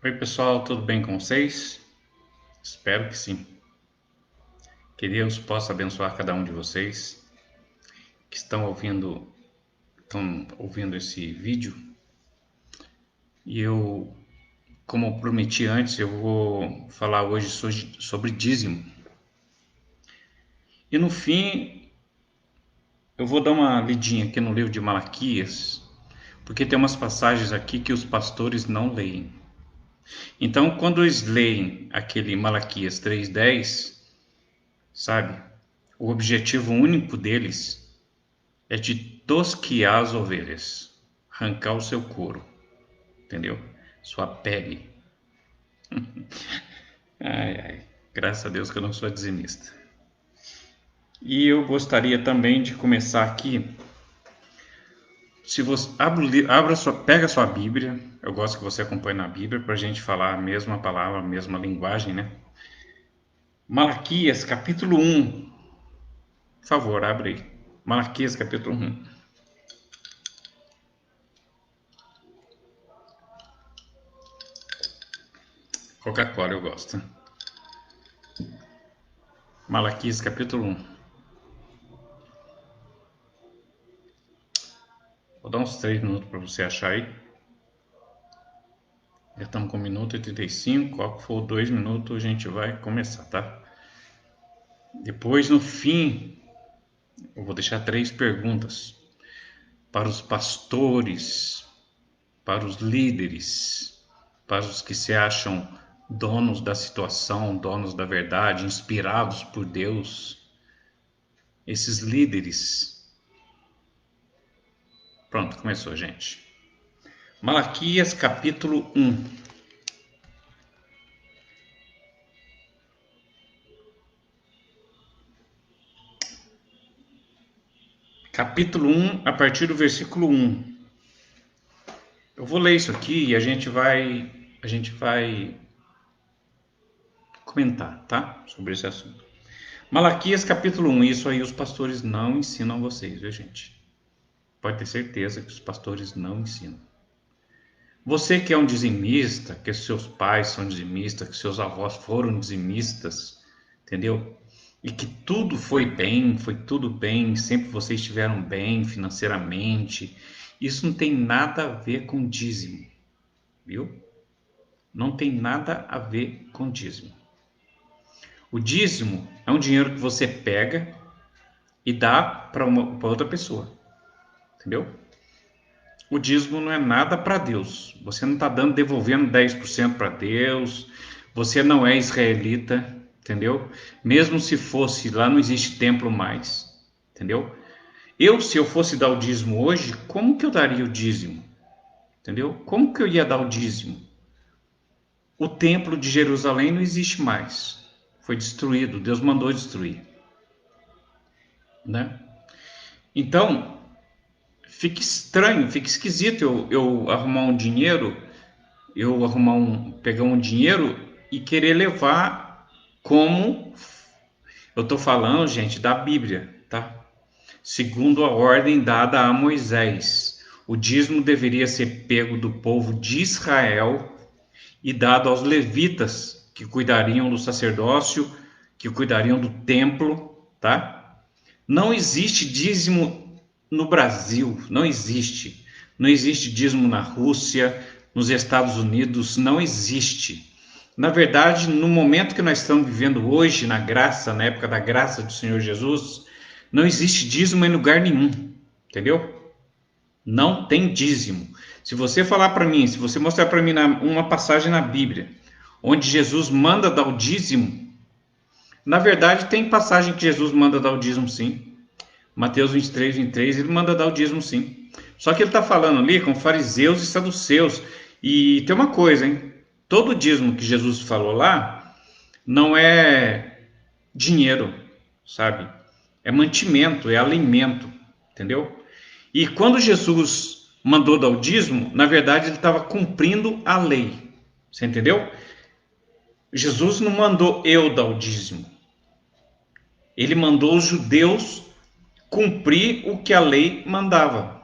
Oi, pessoal, tudo bem com vocês? Espero que sim. Que Deus possa abençoar cada um de vocês que estão ouvindo esse vídeo. E eu, como prometi antes, eu vou falar hoje sobre dízimo. E no fim, eu vou dar uma lidinha aqui no livro de Malaquias, porque tem umas passagens aqui que os pastores não leem. Então, quando eles leem aquele Malaquias 3:10, sabe? O objetivo único deles é de tosquiar as ovelhas, arrancar o seu couro, entendeu? Sua pele. Ai, ai, graças a Deus que eu não sou dizimista. E eu gostaria também de começar aqui. Se você pega a sua Bíblia, eu gosto que você acompanhe na Bíblia para a gente falar a mesma palavra, a mesma linguagem, né? Malaquias capítulo 1, por favor, abre aí. Malaquias capítulo 1. Coca-Cola eu gosto. Malaquias capítulo 1. Vou dar uns 3 minutos para você achar aí. Já estamos com 1 minuto e 35. Qual que for 2 minutos, a gente vai começar, tá? Depois, no fim, eu vou deixar 3 perguntas para os pastores, para os líderes, para os que se acham donos da situação, donos da verdade, inspirados por Deus. Esses líderes. Pronto, começou, gente. Malaquias capítulo 1. Capítulo 1, a partir do versículo 1. Eu vou ler isso aqui e a gente vai comentar, tá? Sobre esse assunto. Malaquias capítulo 1. Isso aí os pastores não ensinam vocês, viu, gente? Pode ter certeza que os pastores não ensinam. Você que é um dizimista, que seus pais são dizimistas, que seus avós foram dizimistas, entendeu? E que tudo foi tudo bem, sempre vocês estiveram bem financeiramente. Isso não tem nada a ver com dízimo, viu? Não tem nada a ver com dízimo. O dízimo é um dinheiro que você pega e dá para outra pessoa, entendeu? O dízimo não é nada para Deus. Você não está devolvendo 10% para Deus. Você não é israelita, entendeu? Mesmo se fosse, lá não existe templo mais, entendeu? Se eu fosse dar o dízimo hoje, como que eu daria o dízimo? Entendeu? Como que eu ia dar o dízimo? O templo de Jerusalém não existe mais. Foi destruído, Deus mandou destruir, né? Então, fica estranho, fica esquisito eu arrumar um dinheiro, pegar um dinheiro e querer levar como eu estou falando, gente, da Bíblia, tá? Segundo a ordem dada a Moisés. O dízimo deveria ser pego do povo de Israel e dado aos levitas, que cuidariam do sacerdócio, que cuidariam do templo, tá? Não existe dízimo no Brasil, não existe. Não existe dízimo na Rússia, nos Estados Unidos, não existe. Na verdade, no momento que nós estamos vivendo hoje, na graça, na época da graça do Senhor Jesus, não existe dízimo em lugar nenhum, entendeu? Não tem dízimo. Se você falar para mim, se você mostrar para mim uma passagem na Bíblia, onde Jesus manda dar o dízimo, na verdade tem passagem que Jesus manda dar o dízimo sim. Mateus 23:23, ele manda dar o dízimo sim. Só que ele está falando ali com fariseus e saduceus. E tem uma coisa, hein? Todo dízimo que Jesus falou lá não é dinheiro, sabe? É mantimento, é alimento, entendeu? E quando Jesus mandou dar o dízimo, na verdade ele estava cumprindo a lei. Você entendeu? Jesus não mandou eu dar o dízimo. Ele mandou os judeus cumprir o que a lei mandava.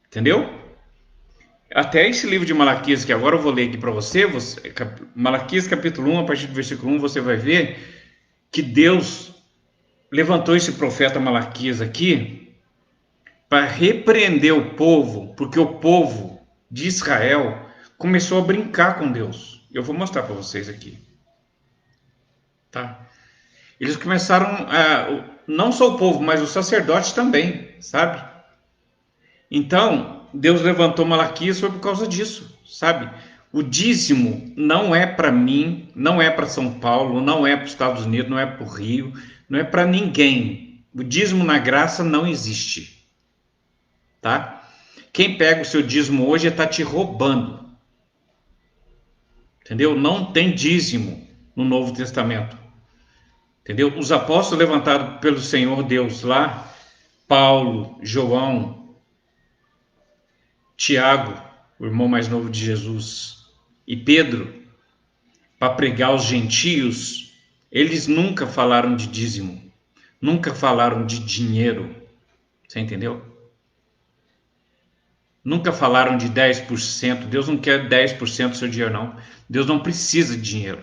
Entendeu? Até esse livro de Malaquias, que agora eu vou ler aqui para você, Malaquias capítulo 1, a partir do versículo 1, você vai ver que Deus levantou esse profeta Malaquias aqui para repreender o povo, porque o povo de Israel começou a brincar com Deus. Eu vou mostrar para vocês aqui. Tá? Eles começaram não só o povo, mas os sacerdotes também, sabe? Então, Deus levantou Malaquias foi por causa disso, sabe? O dízimo não é para mim, não é para São Paulo, não é para os Estados Unidos, não é para o Rio, não é para ninguém. O dízimo na graça não existe, tá? Quem pega o seu dízimo hoje está te roubando, entendeu? Não tem dízimo no Novo Testamento, entendeu? Os apóstolos levantados pelo Senhor Deus lá, Paulo, João, Tiago, o irmão mais novo de Jesus, e Pedro, para pregar aos gentios, eles nunca falaram de dízimo, nunca falaram de dinheiro, você entendeu? Nunca falaram de 10%, Deus não quer 10% do seu dinheiro não, Deus não precisa de dinheiro,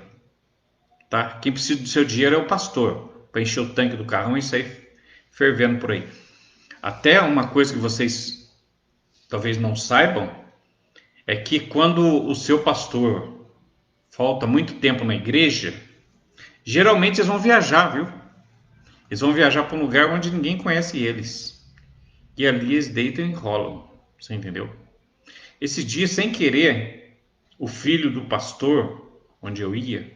tá? Quem precisa do seu dinheiro é o pastor, para encher o tanque do carrão e sair fervendo por aí. Até uma coisa que vocês talvez não saibam, é que quando o seu pastor falta muito tempo na igreja, geralmente eles vão viajar, viu? Eles vão viajar para um lugar onde ninguém conhece eles. E ali eles deitam e enrolam, você entendeu? Esse dia, sem querer, o filho do pastor, onde eu ia,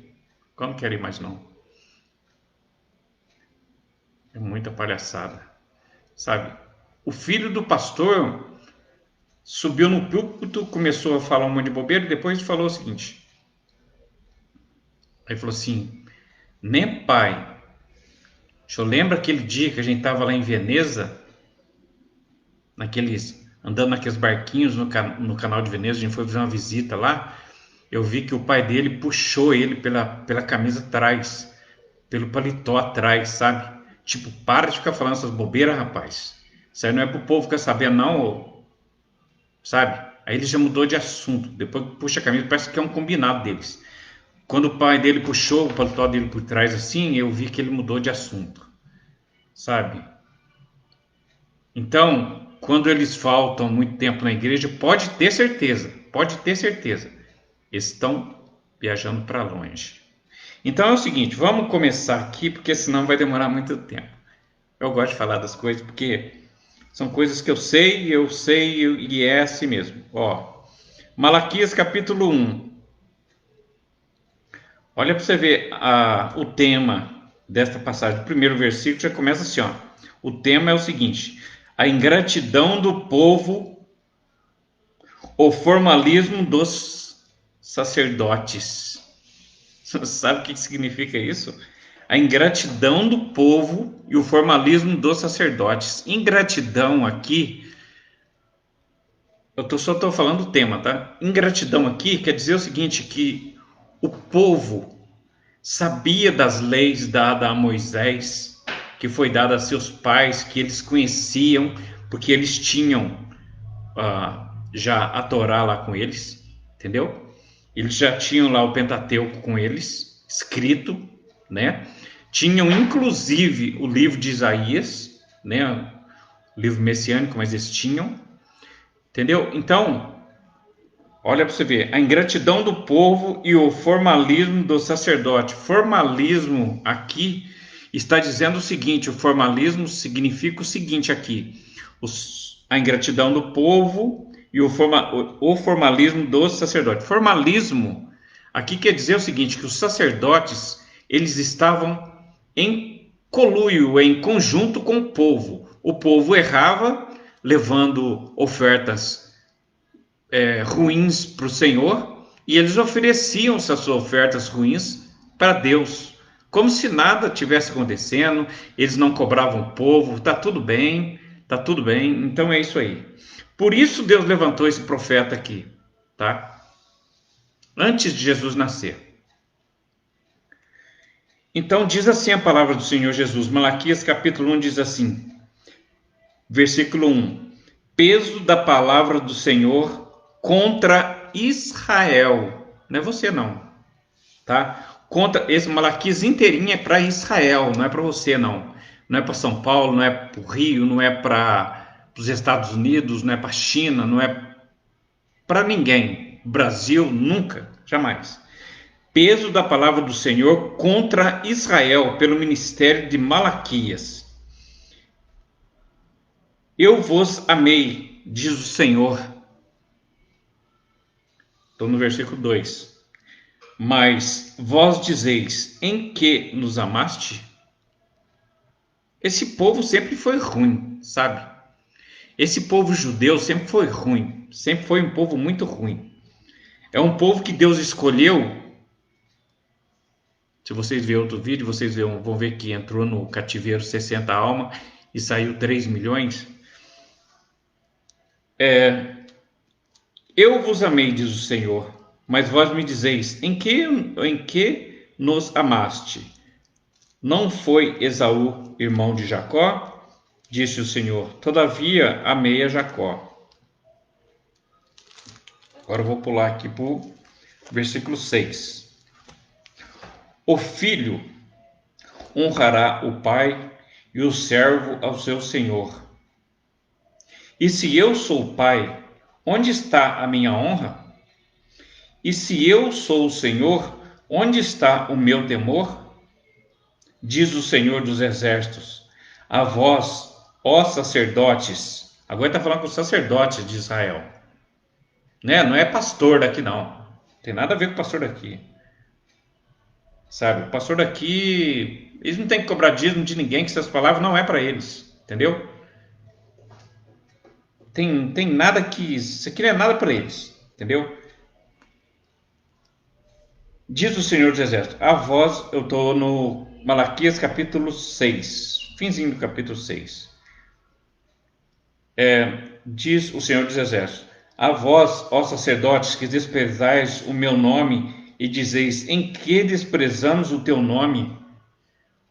eu não quero ir mais não. É muita palhaçada, sabe? O filho do pastor subiu no púlpito, começou a falar um monte de bobeira e depois falou o seguinte. Aí falou assim, nem pai, o senhor lembra aquele dia que a gente estava lá em Veneza, andando naqueles barquinhos no canal de Veneza, a gente foi fazer uma visita lá, eu vi que o pai dele puxou ele pela camisa atrás, pelo paletó atrás, sabe? Tipo, para de ficar falando essas bobeiras, rapaz. Isso aí não é pro povo ficar sabendo não, sabe? Aí ele já mudou de assunto, depois puxa a camisa, parece que é um combinado deles. Quando o pai dele puxou o paletó dele por trás assim, eu vi que ele mudou de assunto, sabe? Então, quando eles faltam muito tempo na igreja, pode ter certeza, eles estão viajando para longe. Então é o seguinte, vamos começar aqui, porque senão vai demorar muito tempo. Eu gosto de falar das coisas, porque são coisas que eu sei e é assim mesmo. Ó, Malaquias capítulo 1. Olha para você ver o tema desta passagem. O primeiro versículo já começa assim, ó. O tema é o seguinte: a ingratidão do povo, o formalismo dos sacerdotes. Sabe o que significa isso? A ingratidão do povo e o formalismo dos sacerdotes. Ingratidão aqui, só estou falando do tema, tá? Ingratidão aqui quer dizer o seguinte, que o povo sabia das leis dadas a Moisés, que foi dada a seus pais, que eles conheciam, porque eles tinham já a Torá lá com eles, entendeu? Eles já tinham lá o Pentateuco com eles, escrito, né? Tinham inclusive o livro de Isaías, né? O livro messiânico, mas eles tinham, entendeu? Então, olha para você ver, a ingratidão do povo e o formalismo do sacerdote. Formalismo aqui está dizendo o seguinte, o formalismo significa o seguinte aqui, a ingratidão do povo e o formalismo do sacerdote. Formalismo aqui quer dizer o seguinte, que os sacerdotes, eles estavam em conluio, em conjunto com o povo. O povo errava, levando ofertas ruins para o Senhor, e eles ofereciam essas ofertas ruins para Deus, como se nada tivesse acontecendo, eles não cobravam o povo, tá tudo bem, então é isso aí. Por isso Deus levantou esse profeta aqui, tá? Antes de Jesus nascer. Então diz assim a palavra do Senhor Jesus, Malaquias capítulo 1 diz assim, versículo 1, peso da palavra do Senhor contra Israel. Não é você não, tá? Contra esse Malaquias inteirinho é para Israel, não é para você não. Não é para São Paulo, não é para o Rio, não é para os Estados Unidos, não é para a China, não é para ninguém. Brasil, nunca, jamais. Peso da palavra do Senhor contra Israel pelo ministério de Malaquias. Eu vos amei, diz o Senhor. Estou no versículo 2. Mas vós dizeis, em que nos amaste? Esse povo sempre foi ruim, sabe? Esse povo judeu sempre foi ruim. Sempre foi um povo muito ruim. É um povo que Deus escolheu. Se vocês verem outro vídeo, vocês vão ver que entrou no cativeiro 60 almas e saiu 3 milhões. Eu vos amei, diz o Senhor, mas vós me dizeis, em que nos amaste? Não foi Esaú, irmão de Jacó? Disse o Senhor, todavia amei a Jacó. Agora eu vou pular aqui para o versículo 6. O filho honrará o pai e o servo ao seu senhor. E se eu sou pai, onde está a minha honra? E se eu sou o Senhor, onde está o meu temor? Diz o Senhor dos Exércitos, a vós, ó sacerdotes. Agora está falando com os sacerdotes de Israel. Né? Não é pastor daqui não. Tem nada a ver com o pastor daqui. Sabe, o pastor daqui, eles não têm que cobrar dízimo de ninguém, que essas palavras não é para eles. Entendeu? Tem nada que... Isso aqui não é nada para eles. Entendeu? Diz o Senhor dos Exércitos, a vós, eu estou no Malaquias capítulo 6, finzinho do capítulo 6. Diz o Senhor dos Exércitos, a vós, ó sacerdotes, que desprezais o meu nome e dizeis, em que desprezamos o teu nome?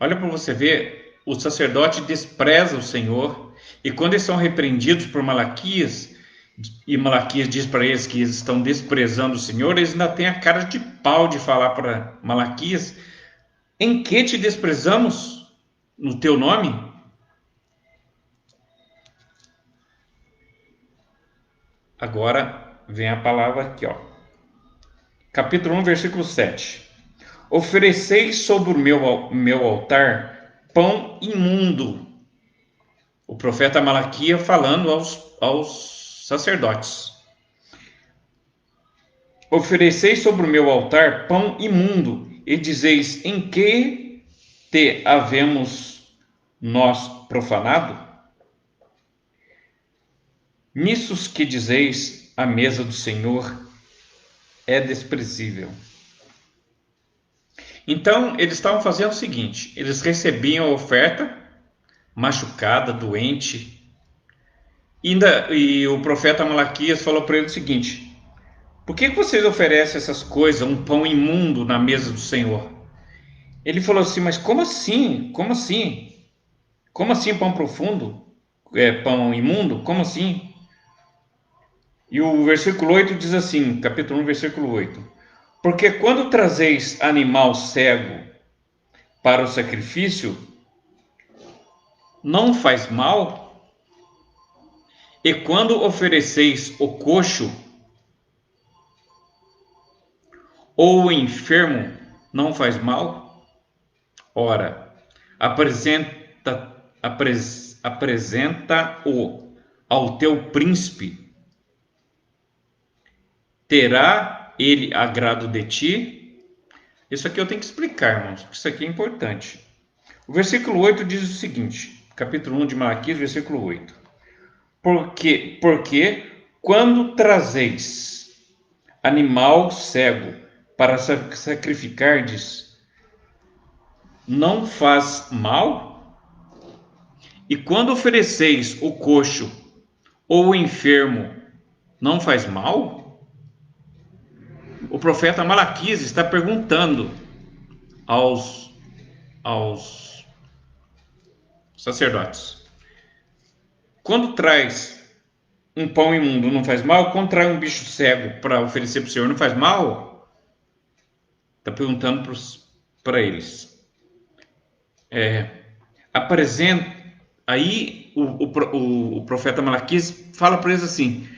Olha para você ver, o sacerdote despreza o Senhor, e quando eles são repreendidos por Malaquias, e Malaquias diz para eles que eles estão desprezando o Senhor, eles ainda têm a cara de pau de falar para Malaquias, em que te desprezamos no teu nome? Agora vem a palavra aqui, ó. Capítulo 1, versículo 7. Ofereceis sobre o meu altar pão imundo. O profeta Malaquias falando aos sacerdotes. Ofereceis sobre o meu altar pão imundo, e dizeis, em que te havemos nós profanado? Nisso que dizeis, a mesa do Senhor é desprezível. Então, eles estavam fazendo o seguinte, eles recebiam a oferta, machucada, doente, e o profeta Malaquias falou para eles o seguinte, por que vocês oferecem essas coisas, um pão imundo na mesa do Senhor? Ele falou assim, mas como assim? Como assim? Como assim pão profundo? Pão imundo? Como assim? E o versículo 8 diz assim, capítulo 1, versículo 8. Porque quando trazeis animal cego para o sacrifício, não faz mal? E quando ofereceis o coxo ou o enfermo, não faz mal? Ora, apresenta-o ao teu príncipe. Terá ele agrado de ti? Isso aqui eu tenho que explicar, irmãos, porque isso aqui é importante. O versículo 8 diz o seguinte, capítulo 1 de Malaquias, versículo 8. Porque quando trazeis animal cego para sacrificardes, não faz mal? E quando ofereceis o coxo ou o enfermo, não faz mal? O profeta Malaquias está perguntando aos sacerdotes. Quando traz um pão imundo não faz mal? Contrai um bicho cego para oferecer para o Senhor não faz mal? Está perguntando para eles. Apresenta. Aí o profeta Malaquias fala para eles assim: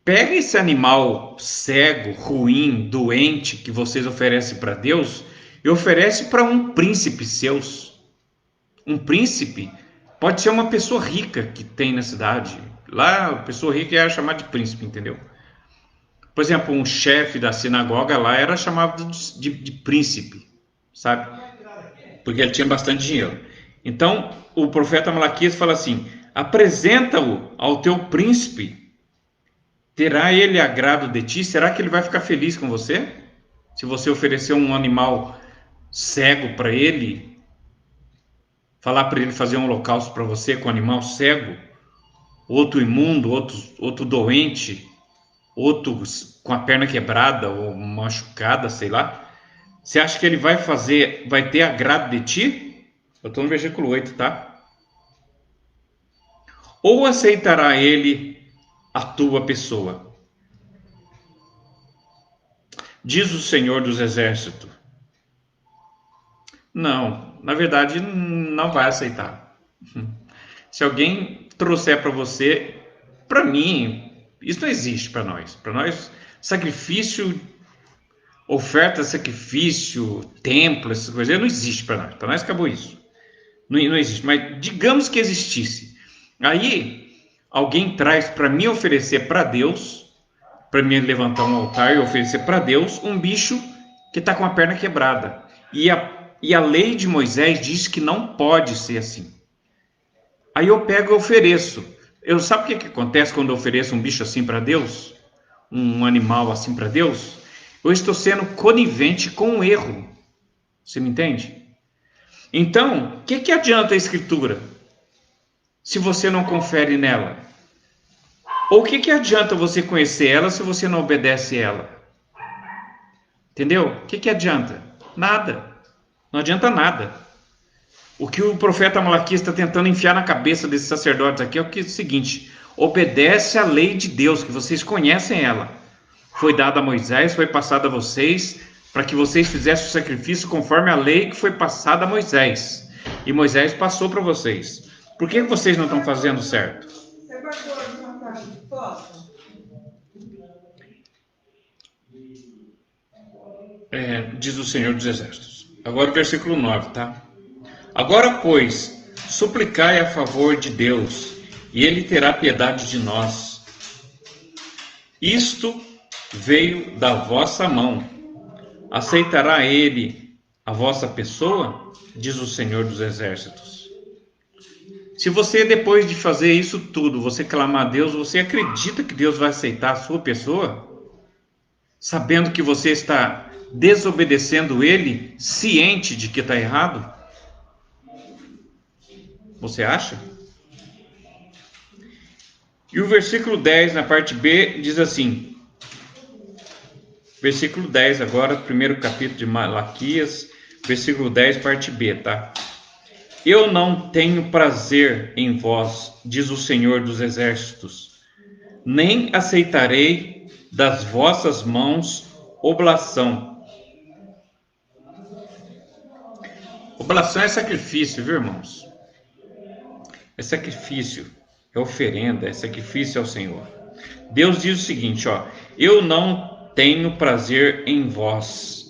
pega esse animal cego, ruim, doente que vocês oferecem para Deus e oferece para um príncipe seus. Um príncipe pode ser uma pessoa rica que tem na cidade. Lá, a pessoa rica era chamada de príncipe, entendeu? Por exemplo, um chefe da sinagoga lá era chamado de príncipe, sabe? Porque ele tinha bastante dinheiro. Então, o profeta Malaquias fala assim: apresenta-o ao teu príncipe, terá ele agrado de ti? Será que ele vai ficar feliz com você? Se você oferecer um animal cego para ele, falar para ele fazer um holocausto para você com um animal cego, outro imundo, outro doente, outro com a perna quebrada ou machucada, sei lá. Você acha que ele vai ter agrado de ti? Eu estou no versículo 8, tá? Ou aceitará ele a tua pessoa? Diz o Senhor dos Exércitos. Não, na verdade não vai aceitar. Se alguém trouxer para você, para mim, isso não existe para nós. Para nós, sacrifício, oferta, sacrifício, templo, essas coisas, não existe para nós. Para nós acabou isso. Não existe. Mas digamos que existisse. Aí, alguém traz para me oferecer para Deus, para me levantar um altar e oferecer para Deus um bicho que está com a perna quebrada. E a lei de Moisés diz que não pode ser assim. Aí eu pego e ofereço. Sabe o que acontece quando eu ofereço um bicho assim para Deus? Um animal assim para Deus? Eu estou sendo conivente com o erro. Você me entende? Então, o que adianta a escritura se você não confere nela? Ou o que adianta você conhecer ela se você não obedece ela? Entendeu? O que adianta? Nada. Não adianta nada. O que o profeta Malaquias está tentando enfiar na cabeça desses sacerdotes aqui é o seguinte: obedece à lei de Deus, que vocês conhecem ela. Foi dada a Moisés, foi passada a vocês, para que vocês fizessem o sacrifício conforme a lei que foi passada a Moisés. E Moisés passou para vocês. Por que vocês não estão fazendo certo? Diz o Senhor dos Exércitos. Agora o versículo 9, tá? Agora, pois, suplicai a favor de Deus, e ele terá piedade de nós. Isto veio da vossa mão. Aceitará ele a vossa pessoa? Diz o Senhor dos Exércitos. Se você, depois de fazer isso tudo, você clamar a Deus, você acredita que Deus vai aceitar a sua pessoa? Sabendo que você está desobedecendo ele, ciente de que está errado? Você acha? E o versículo 10, na parte B, diz assim. Versículo 10 agora, primeiro capítulo de Malaquias, versículo 10, parte B, tá? Eu não tenho prazer em vós, diz o Senhor dos Exércitos, nem aceitarei das vossas mãos oblação. Oblação é sacrifício, viu, irmãos? É sacrifício, é oferenda, é sacrifício ao Senhor. Deus diz o seguinte, ó: eu não tenho prazer em vós.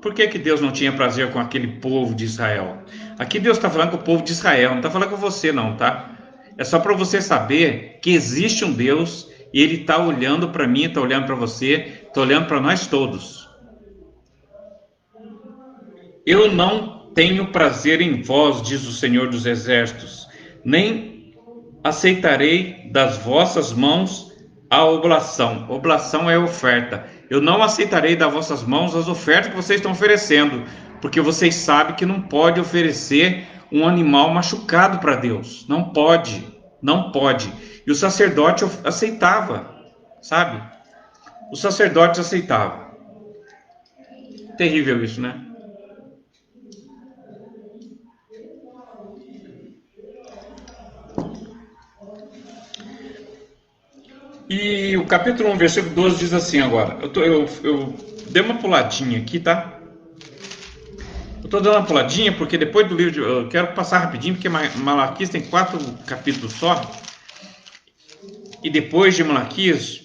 Por que Deus não tinha prazer com aquele povo de Israel? Aqui Deus está falando com o povo de Israel, não está falando com você não, tá? É só para você saber que existe um Deus e Ele está olhando para mim, está olhando para você, está olhando para nós todos. Eu não tenho prazer em vós, diz o Senhor dos Exércitos, nem aceitarei das vossas mãos a oblação. Oblação é oferta. Eu não aceitarei das vossas mãos as ofertas que vocês estão oferecendo, porque vocês sabem que não pode oferecer um animal machucado para Deus. Não pode, não pode. E o sacerdote aceitava, sabe? O sacerdote aceitava. Terrível isso, né? E o capítulo 1, versículo 12 diz assim agora. Eu dei uma puladinha aqui, tá? Eu estou dando uma puladinha porque depois do livro, eu quero passar rapidinho, porque Malaquias tem 4 capítulos só. E depois de Malaquias,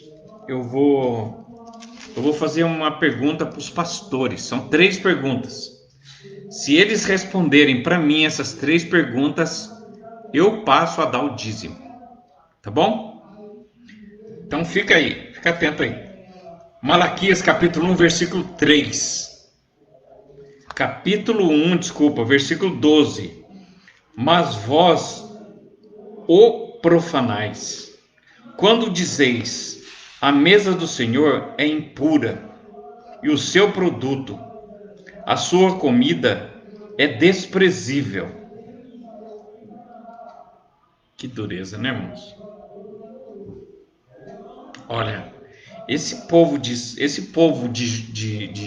eu vou fazer uma pergunta para os pastores. São 3 perguntas. Se eles responderem para mim essas 3 perguntas, eu passo a dar o dízimo. Tá bom? Então fica aí, fica atento aí. Malaquias capítulo 1, versículo 3. Capítulo 1, versículo 12. Mas vós o profanais, quando dizeis, a mesa do Senhor é impura, e o seu produto, a sua comida, é desprezível. Que dureza, né, irmãos? Olha, esse povo de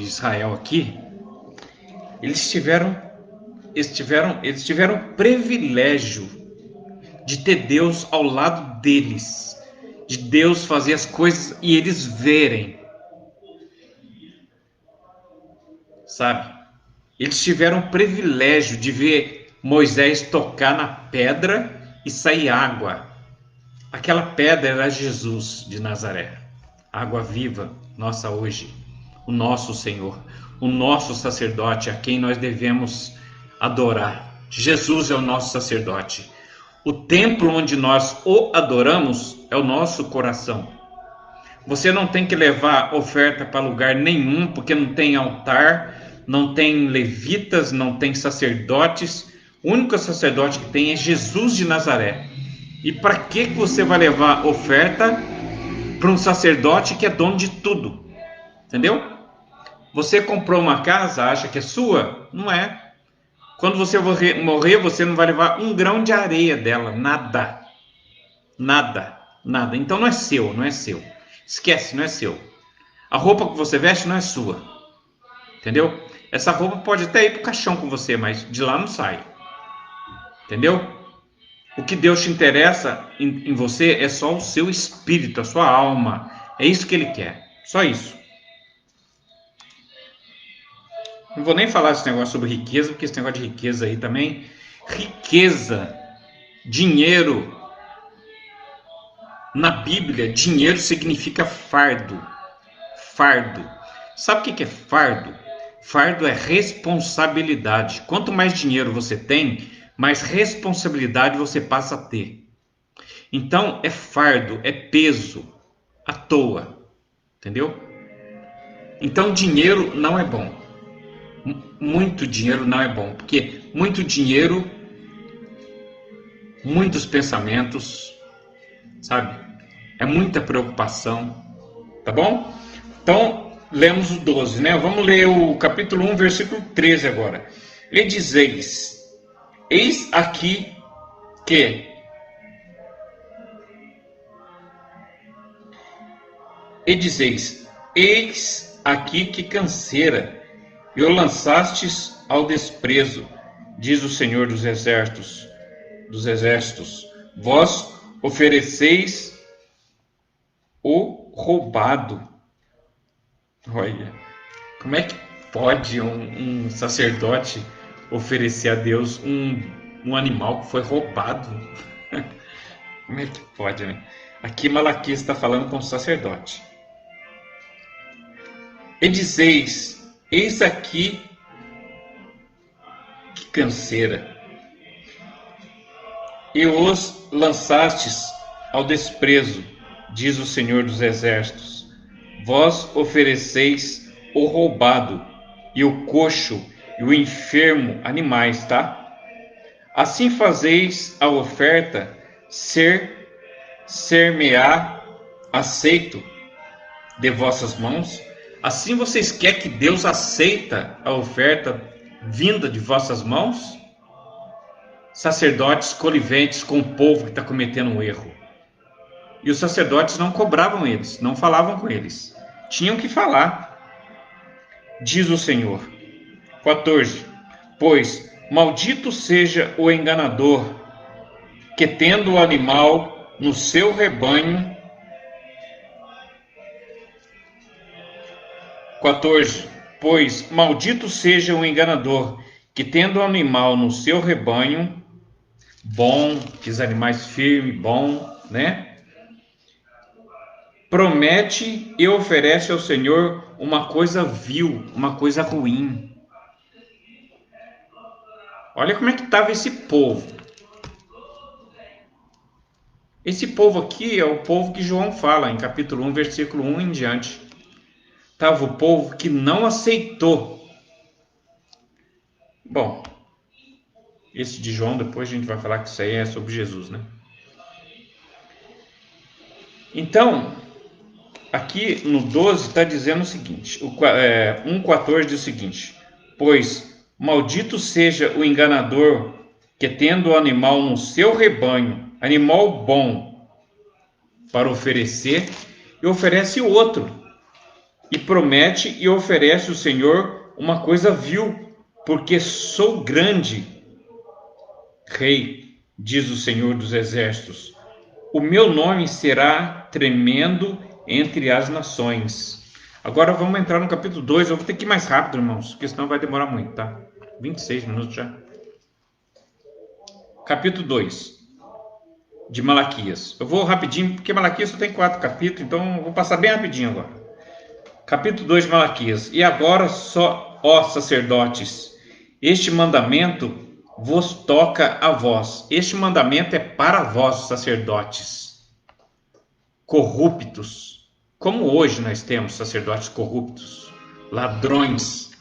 Israel aqui, eles tiveram o privilégio de ter Deus ao lado deles, de Deus fazer as coisas e eles verem, sabe? Eles tiveram o privilégio de ver Moisés tocar na pedra e sair água. Aquela pedra era Jesus de Nazaré, água viva, nossa hoje, o nosso Senhor, o nosso sacerdote, a quem nós devemos adorar. Jesus é o nosso sacerdote. O templo onde nós o adoramos é o nosso coração. Você não tem que levar oferta para lugar nenhum, porque não tem altar, não tem levitas, não tem sacerdotes. O único sacerdote que tem é Jesus de Nazaré. E para que você vai levar oferta para um sacerdote que é dono de tudo? Entendeu? Você comprou uma casa, acha que é sua? Não é. Quando você morrer, você não vai levar um grão de areia dela, nada. Nada, nada. Então não é seu, não é seu. Esquece, não é seu. A roupa que você veste não é sua. Entendeu? Essa roupa pode até ir para o caixão com você, mas de lá não sai. Entendeu? O que Deus te interessa em você é só o seu espírito, a sua alma. É isso que Ele quer. Só isso. Não vou nem falar esse negócio sobre riqueza, porque esse negócio de riqueza aí também. Riqueza, dinheiro. Na Bíblia, dinheiro significa fardo. Fardo. Sabe o que é fardo? Fardo é responsabilidade. Quanto mais dinheiro você tem, mais responsabilidade você passa a ter. Então, é fardo, é peso, à toa. Entendeu? Então, dinheiro não é bom. Muito dinheiro não é bom, porque muito dinheiro, muitos pensamentos, sabe? É muita preocupação, tá bom? Então, lemos o 12, né? Vamos ler o capítulo 1, versículo 13 agora. E dizeis, eis aqui que... E dizeis, eis aqui que canseira, e o lançastes ao desprezo, diz o Senhor dos exércitos. Vós ofereceis o roubado. Olha, como é que pode um sacerdote oferecer a Deus um animal que foi roubado? Como é que pode, né? Aqui Malaquias está falando com o sacerdote. E dizeis, eis aqui que canseira, e os lançastes ao desprezo, diz o Senhor dos exércitos. Vós ofereceis o roubado, e o coxo, e o enfermo animais, tá? Assim fazeis a oferta ser-me-á aceito de vossas mãos. Assim vocês querem que Deus aceita a oferta vinda de vossas mãos? Sacerdotes coniventes com o povo que está cometendo um erro. E os sacerdotes não cobravam eles, não falavam com eles. Tinham que falar. Diz o Senhor. 14. Pois maldito seja o enganador, que tendo o animal no seu rebanho, 14. Pois maldito seja o enganador, que tendo um animal no seu rebanho, bom, aqueles animais firmes, bom, né? Promete e oferece ao Senhor uma coisa vil, uma coisa ruim. Olha como é que estava esse povo. Esse povo aqui é o povo que João fala em capítulo 1, versículo 1 em diante. Estava o povo que não aceitou. Bom, esse de João, depois a gente vai falar que isso aí é sobre Jesus, né? Então, aqui no 12 está dizendo o seguinte, 1,14 diz o seguinte: pois maldito seja o enganador que tendo o animal no seu rebanho, animal bom para oferecer, e oferece outro, e promete e oferece o Senhor uma coisa vil, porque sou grande rei, diz o Senhor dos exércitos. O meu nome será tremendo entre as nações. Agora vamos entrar no capítulo 2. Eu vou ter que ir mais rápido, irmãos, porque senão vai demorar muito, tá? 26 minutos já. Capítulo 2 de Malaquias. Eu vou rapidinho, porque Malaquias só tem 4 capítulos, então eu vou passar bem rapidinho agora. Capítulo 2 de Malaquias. E agora, só, ó sacerdotes, este mandamento vos toca a vós. Este mandamento é para vós, sacerdotes corruptos. Como hoje nós temos sacerdotes corruptos, ladrões,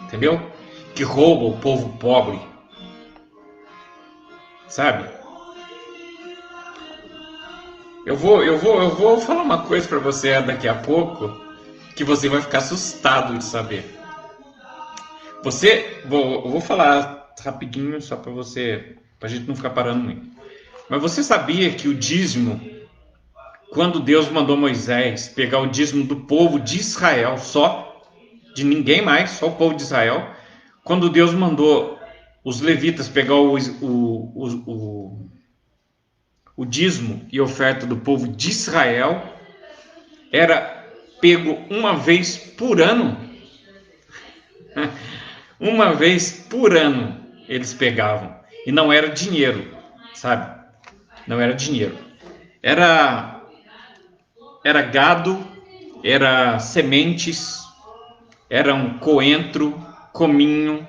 entendeu? Que roubam o povo pobre. Sabe? Eu vou falar uma coisa para você daqui a pouco que você vai ficar assustado de saber. Eu vou falar rapidinho só para você, para a gente não ficar parando muito. Mas você sabia que o dízimo, quando Deus mandou Moisés pegar o dízimo do povo de Israel, só, de ninguém mais, só o povo de Israel, quando Deus mandou os levitas pegar o dízimo e oferta do povo de Israel, era pego uma vez por ano. Uma vez por ano eles pegavam. E não era dinheiro, sabe? Não era dinheiro. Era gado, era sementes, era um coentro, cominho,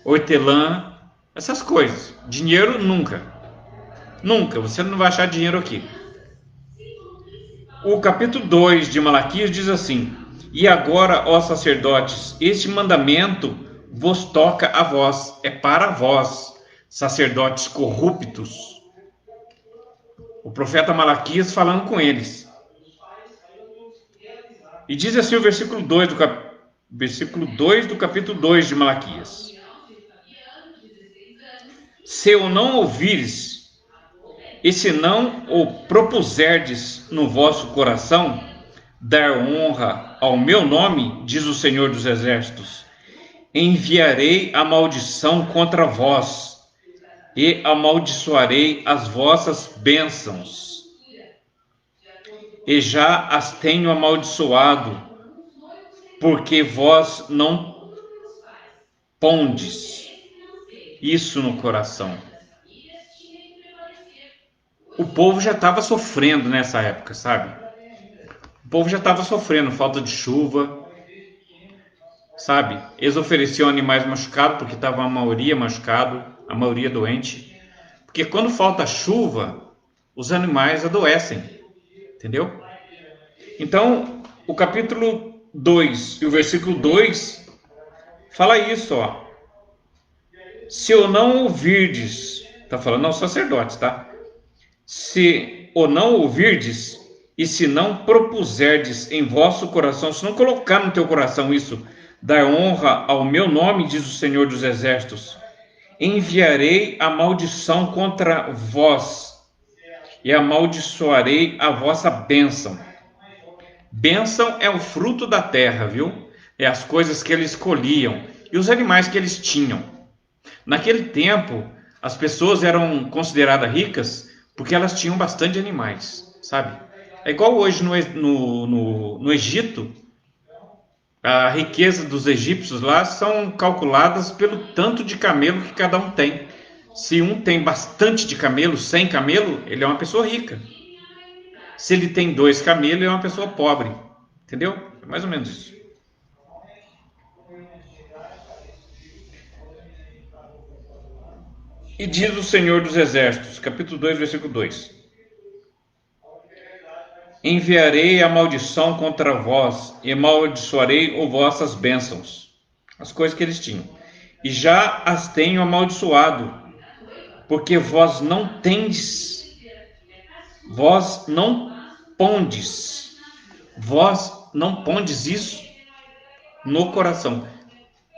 hortelã, essas coisas. Dinheiro nunca. Nunca, você não vai achar dinheiro aqui. O capítulo 2 de Malaquias diz assim: e agora, ó sacerdotes, este mandamento vos toca a vós, é para vós, sacerdotes corruptos. O profeta Malaquias falando com eles. E diz assim o versículo 2 do capítulo 2 de Malaquias: se eu não ouvires, e se não o propuserdes no vosso coração, dar honra ao meu nome, diz o Senhor dos Exércitos, enviarei a maldição contra vós, e amaldiçoarei as vossas bênçãos, e já as tenho amaldiçoado, porque vós não pondes isso no coração. O povo já estava sofrendo nessa época, sabe? O povo já estava sofrendo falta de chuva, sabe? Eles ofereciam animais machucados porque estava a maioria machucado, a maioria doente. Porque quando falta chuva, os animais adoecem, entendeu? Então, o capítulo 2 e o versículo 2 fala isso, ó. Se eu não ouvirdes, tá falando aos sacerdotes, tá? Se o não ouvirdes, e se não propuserdes em vosso coração, se não colocar no teu coração isso, dar honra ao meu nome, diz o Senhor dos Exércitos, enviarei a maldição contra vós, e amaldiçoarei a vossa bênção. Bênção é o fruto da terra, viu? É as coisas que eles colhiam, e os animais que eles tinham. Naquele tempo, as pessoas eram consideradas ricas porque elas tinham bastante animais, sabe? É igual hoje no Egito, A riqueza dos egípcios lá são calculadas pelo tanto de camelo que cada um tem. Se um tem bastante de camelo, 100 camelo, ele é uma pessoa rica. Se ele tem 2 camelos, ele é uma pessoa pobre. Entendeu? É mais ou menos isso. E diz o Senhor dos Exércitos, capítulo 2, versículo 2: Enviarei a maldição contra vós, e amaldiçoarei ou vossas bênçãos, as coisas que eles tinham, e já as tenho amaldiçoado, porque pondes, vós não pondes isso no coração.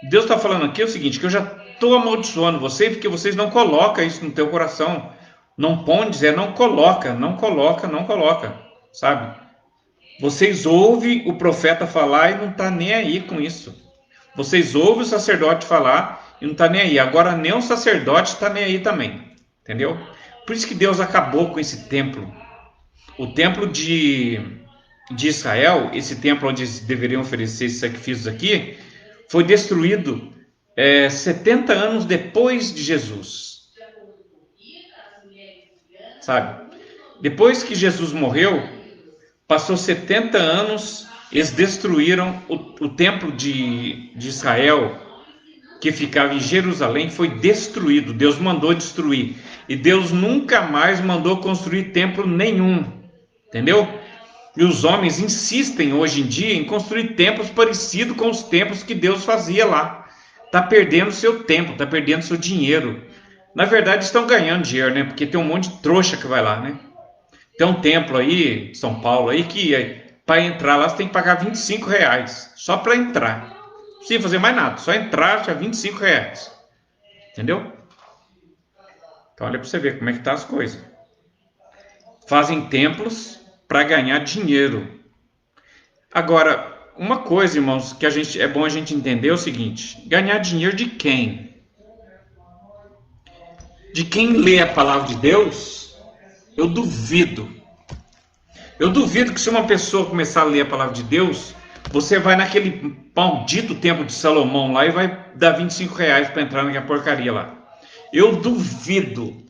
Deus está falando aqui o seguinte, que eu já estou amaldiçoando vocês, porque vocês não colocam isso no teu coração. Não pondes, não coloca, não coloca, não coloca, sabe? Vocês ouvem o profeta falar e não está nem aí com isso. Vocês ouvem o sacerdote falar e não está nem aí. Agora nem o sacerdote está nem aí também, entendeu? Por isso que Deus acabou com esse templo. O templo de Israel, esse templo onde eles deveriam oferecer esses sacrifícios aqui, foi destruído 70 anos depois de Jesus. Sabe? Depois que Jesus morreu, passou 70 anos, eles destruíram o templo de Israel, que ficava em Jerusalém, foi destruído. Deus mandou destruir. E Deus nunca mais mandou construir templo nenhum. Entendeu? E os homens insistem hoje em dia em construir templos parecidos com os templos que Deus fazia lá. Está perdendo seu tempo, está perdendo seu dinheiro. Na verdade, estão ganhando dinheiro, né? Porque tem um monte de trouxa que vai lá, né? Tem um templo aí, São Paulo, aí que para entrar lá você tem que pagar R$ 25. Só para entrar. Sem fazer mais nada. Só entrar já R$ 25. Entendeu? Então olha para você ver como é que tá as coisas. Fazem templos para ganhar dinheiro. Agora, uma coisa, irmãos, que é bom a gente entender é o seguinte: ganhar dinheiro de quem? De quem lê a palavra de Deus? Eu duvido. Eu duvido que se uma pessoa começar a ler a palavra de Deus, você vai naquele maldito templo de Salomão lá e vai dar R$ 25 para entrar naquela porcaria lá. Eu duvido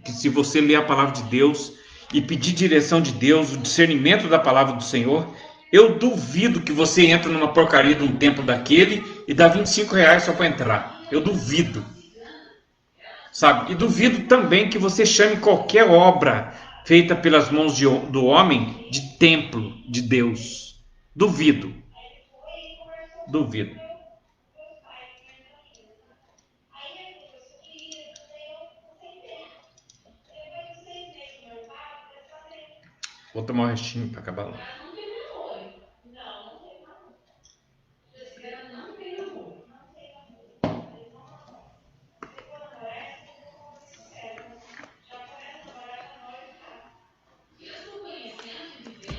que se você ler a palavra de Deus e pedir direção de Deus, o discernimento da palavra do Senhor, eu duvido que você entre numa porcaria de um templo daquele e dá R$ 25 só para entrar. Eu duvido. Sabe? E duvido também que você chame qualquer obra feita pelas mãos do homem de templo de Deus. Duvido. Duvido. Vou tomar um restinho para acabar lá.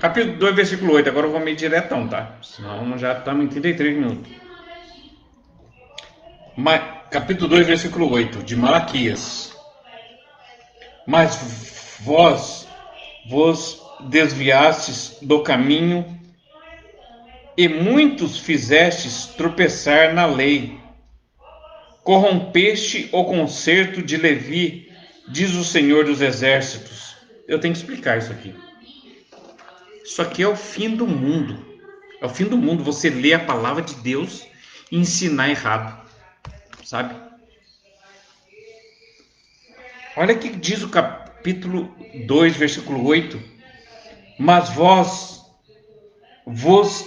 Capítulo 2, versículo 8. Agora eu vou meio diretão, tá? Senão já estamos em 33 minutos. Capítulo 2, versículo 8, de Malaquias. Mas vos desviastes do caminho e muitos fizestes tropeçar na lei. Corrompeste o concerto de Levi, diz o Senhor dos Exércitos. Eu tenho que explicar isso aqui. Isso aqui é o fim do mundo. É o fim do mundo você ler a palavra de Deus e ensinar errado. Sabe? Olha o que diz o capítulo 2, versículo 8. Mas vos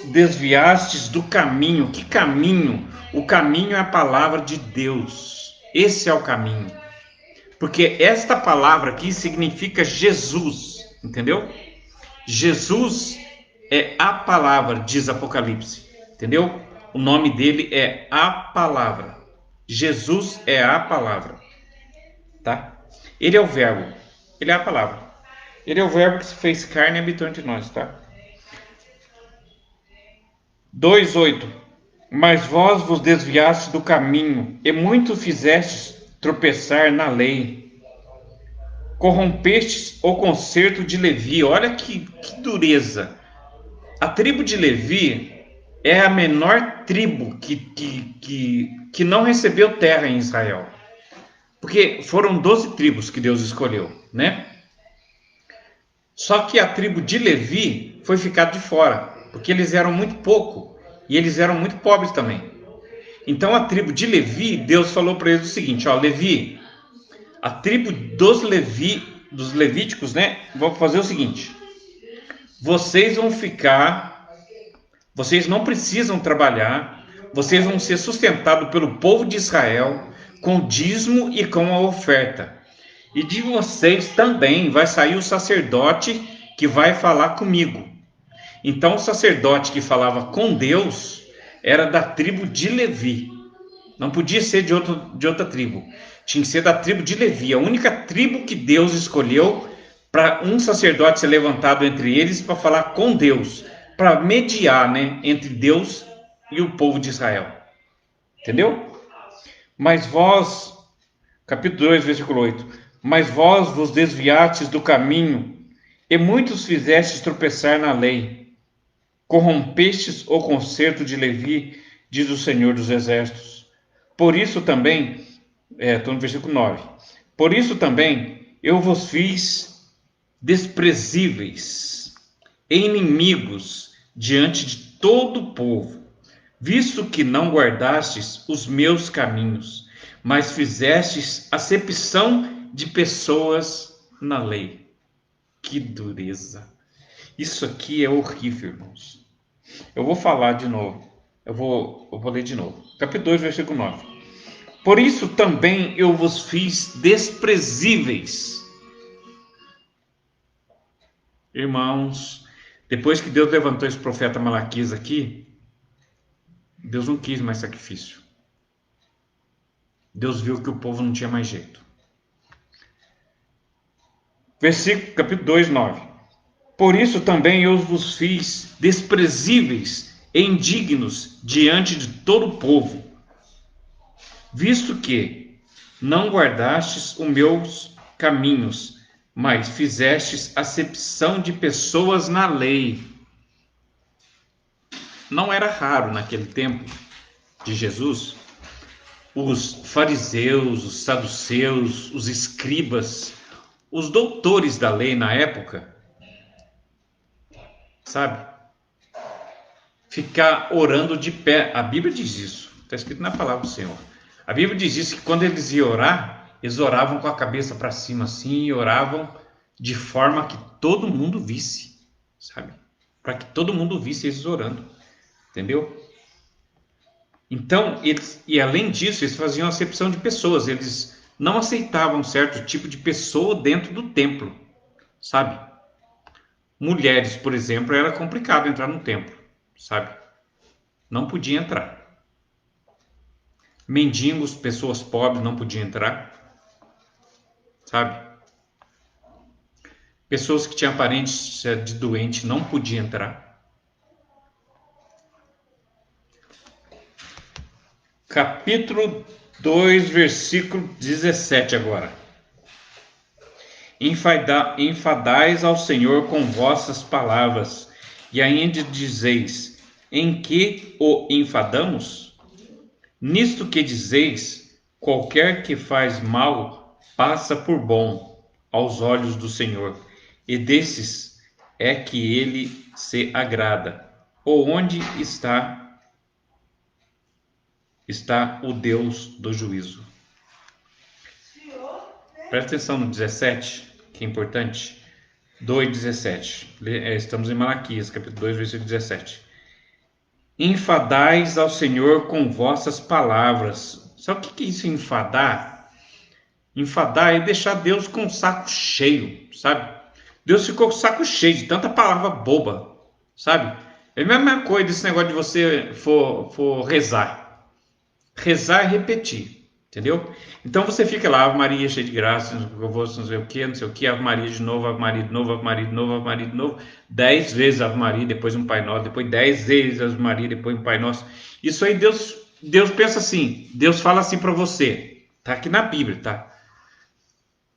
desviastes do caminho. Que caminho? O caminho é a palavra de Deus. Esse é o caminho. Porque esta palavra aqui significa Jesus. Entendeu? Jesus é a palavra, diz Apocalipse. Entendeu? O nome dele é a palavra. Jesus é a palavra. Tá? Ele é o verbo. Ele é a palavra. Ele é o verbo que se fez carne e habitou entre nós, tá? 2:8. Mas vos desviastes do caminho, e muito fizestes tropeçar na lei. Corrompestes o concerto de Levi. Olha que dureza. A tribo de Levi é a menor tribo que não recebeu terra em Israel. Porque foram 12 tribos que Deus escolheu, né? Só que a tribo de Levi foi ficada de fora, porque eles eram muito pouco e eles eram muito pobres também. Então a tribo de Levi, Deus falou para eles o seguinte: ó, Levi, a tribo dos levíticos, né? Vão fazer o seguinte: vocês vão ficar, vocês não precisam trabalhar, vocês vão ser sustentados pelo povo de Israel com o dízimo e com a oferta. E de vocês também vai sair o sacerdote que vai falar comigo. Então o sacerdote que falava com Deus era da tribo de Levi. Não podia ser de outra tribo. Tinha que ser da tribo de Levi. A única tribo que Deus escolheu para um sacerdote ser levantado entre eles para falar com Deus. Para mediar, né, entre Deus e o povo de Israel. Entendeu? Mas vós, capítulo 2, versículo 8. Mas vós vos desviastes do caminho, e muitos fizestes tropeçar na lei. Corrompestes o concerto de Levi, diz o Senhor dos Exércitos. Por isso também, estou no versículo 9. Por isso também eu vos fiz desprezíveis, inimigos diante de todo o povo, visto que não guardastes os meus caminhos, mas fizestes acepção de pessoas na lei. Que dureza! Isso aqui é horrível, irmãos. Eu vou falar de novo. Eu vou ler de novo. Capítulo 2, versículo 9. Por isso também eu vos fiz desprezíveis. Irmãos, depois que Deus levantou esse profeta Malaquias aqui, Deus não quis mais sacrifício. Deus viu que o povo não tinha mais jeito. Capítulo 2, 9. Por isso também eu vos fiz desprezíveis e indignos diante de todo o povo, visto que não guardastes os meus caminhos, mas fizestes acepção de pessoas na lei. Não era raro naquele tempo de Jesus os fariseus, os saduceus, os escribas, os doutores da lei na época, sabe, ficar orando de pé. A Bíblia diz isso, está escrito na palavra do Senhor. A Bíblia diz isso, que quando eles iam orar, eles oravam com a cabeça para cima assim, e oravam de forma que todo mundo visse, sabe? Para que todo mundo visse eles orando, entendeu? Então, e além disso, eles faziam acepção de pessoas, eles não aceitavam certo tipo de pessoa dentro do templo, sabe? Mulheres, por exemplo, era complicado entrar no templo, sabe? Não podia entrar. Mendigos, pessoas pobres não podiam entrar, sabe? Pessoas que tinham aparência de doente não podiam entrar. Capítulo 2, versículo 17 agora. Enfadais ao Senhor com vossas palavras, e ainda dizeis: em que o enfadamos? Nisto que dizeis: qualquer que faz mal passa por bom aos olhos do Senhor, e desses é que ele se agrada. Ou onde está o Deus do juízo? Presta atenção no 17, que é importante. 2,17. Estamos em Malaquias, capítulo 2, versículo 17. Enfadais ao Senhor com vossas palavras. Sabe o que é isso, enfadar? Enfadar é deixar Deus com o saco cheio, sabe? Deus ficou com o saco cheio de tanta palavra boba, sabe? É a mesma coisa desse negócio de você for rezar. Rezar é repetir, entendeu? Então você fica lá, Ave Maria, cheia de graça, eu vou não sei o que, Ave Maria de novo, Ave Maria de novo, Ave Maria de novo, Ave Maria de novo, 10 vezes Ave Maria, depois um Pai Nosso, depois 10 vezes Ave Maria, depois um Pai Nosso. Isso aí Deus pensa assim, Deus fala assim para você, tá aqui na Bíblia, tá?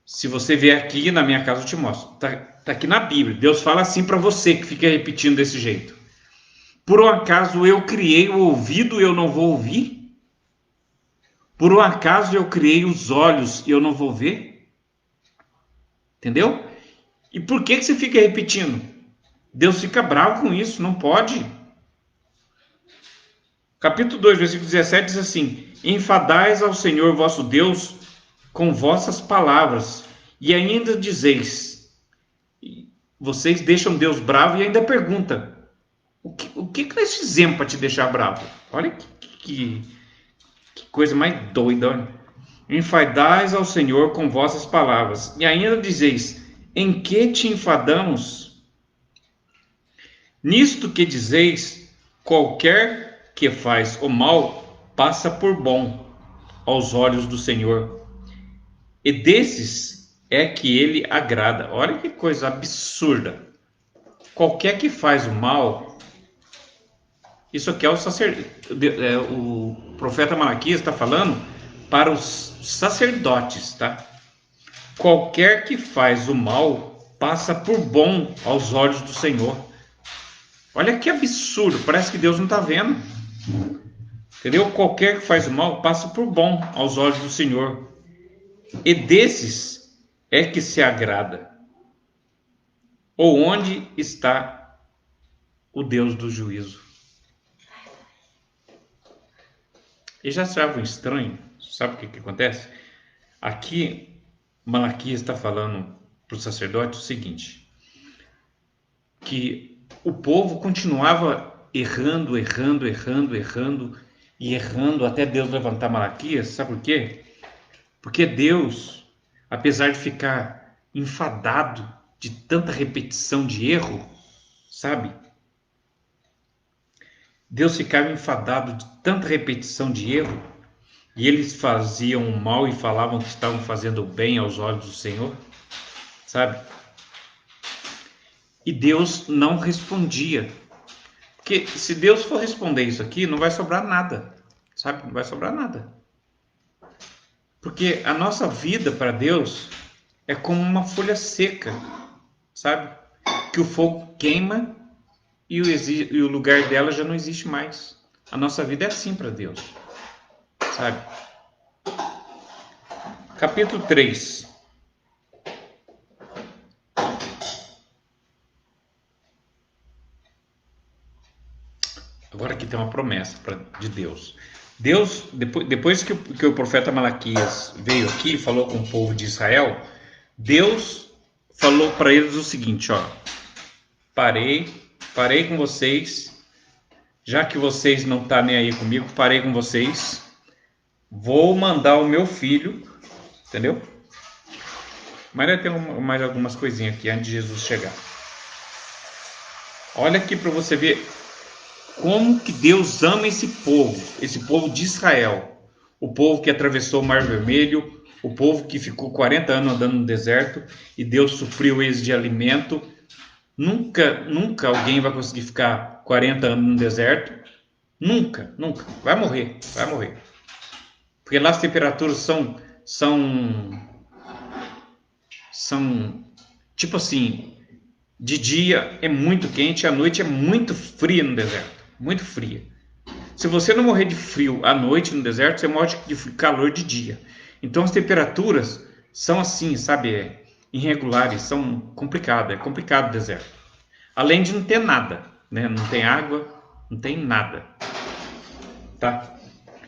Se você vier aqui na minha casa eu te mostro, tá aqui na Bíblia, Deus fala assim para você que fica repetindo desse jeito. Por um acaso eu criei o ouvido e eu não vou ouvir? Por um acaso eu criei os olhos e eu não vou ver? Entendeu? E por que você fica repetindo? Deus fica bravo com isso, não pode. Capítulo 2, versículo 17 diz assim: enfadais ao Senhor vosso Deus com vossas palavras, e ainda dizeis, vocês deixam Deus bravo e ainda pergunta, o que nós fizemos para te deixar bravo? Olha que coisa mais doida. Olha. Enfadais ao Senhor com vossas palavras, e ainda dizeis, em que te enfadamos? Nisto que dizeis, qualquer que faz o mal, passa por bom aos olhos do Senhor, e desses é que ele agrada. Olha que coisa absurda. Qualquer que faz o mal, isso aqui é o profeta Malaquias está falando para os sacerdotes, tá? Qualquer que faz o mal, passa por bom aos olhos do Senhor. Olha que absurdo, parece que Deus não está vendo. Entendeu? Qualquer que faz o mal, passa por bom aos olhos do Senhor. E desses é que se agrada. Ou onde está o Deus do juízo? E já achavam estranho? Sabe o que acontece? Aqui, Malaquias está falando para o sacerdote o seguinte, que o povo continuava errando e errando até Deus levantar Malaquias. Sabe por quê? Porque Deus, apesar de ficar enfadado de tanta repetição de erro, sabe? Deus ficava enfadado de tanta repetição de erro, e eles faziam o mal e falavam que estavam fazendo o bem aos olhos do Senhor, sabe? E Deus não respondia. Porque se Deus for responder isso aqui, não vai sobrar nada, sabe? Não vai sobrar nada. Porque a nossa vida para Deus é como uma folha seca, sabe? Que o fogo queima e o lugar dela já não existe mais. A nossa vida é assim para Deus, sabe? Capítulo 3. Agora aqui tem uma promessa de Deus. Deus, depois que o profeta Malaquias veio aqui e falou com o povo de Israel, Deus falou para eles o seguinte, ó: parei com vocês, já que vocês não estão nem aí comigo, parei com vocês, vou mandar o meu filho, entendeu? Mas vai ter mais algumas coisinhas aqui antes de Jesus chegar. Olha aqui para você ver como que Deus ama esse povo de Israel, o povo que atravessou o Mar Vermelho, o povo que ficou 40 anos andando no deserto e Deus supriu eles de alimento. Nunca alguém vai conseguir ficar 40 anos no deserto. Nunca. Vai morrer. Porque lá as temperaturas são tipo assim, de dia é muito quente, à noite é muito fria no deserto. Muito fria. Se você não morrer de frio à noite no deserto, você morre de calor de dia. Então as temperaturas são assim, sabe, irregulares, são complicadas. É complicado o deserto. Além de não ter nada, né? Não tem água, não tem nada. Tá?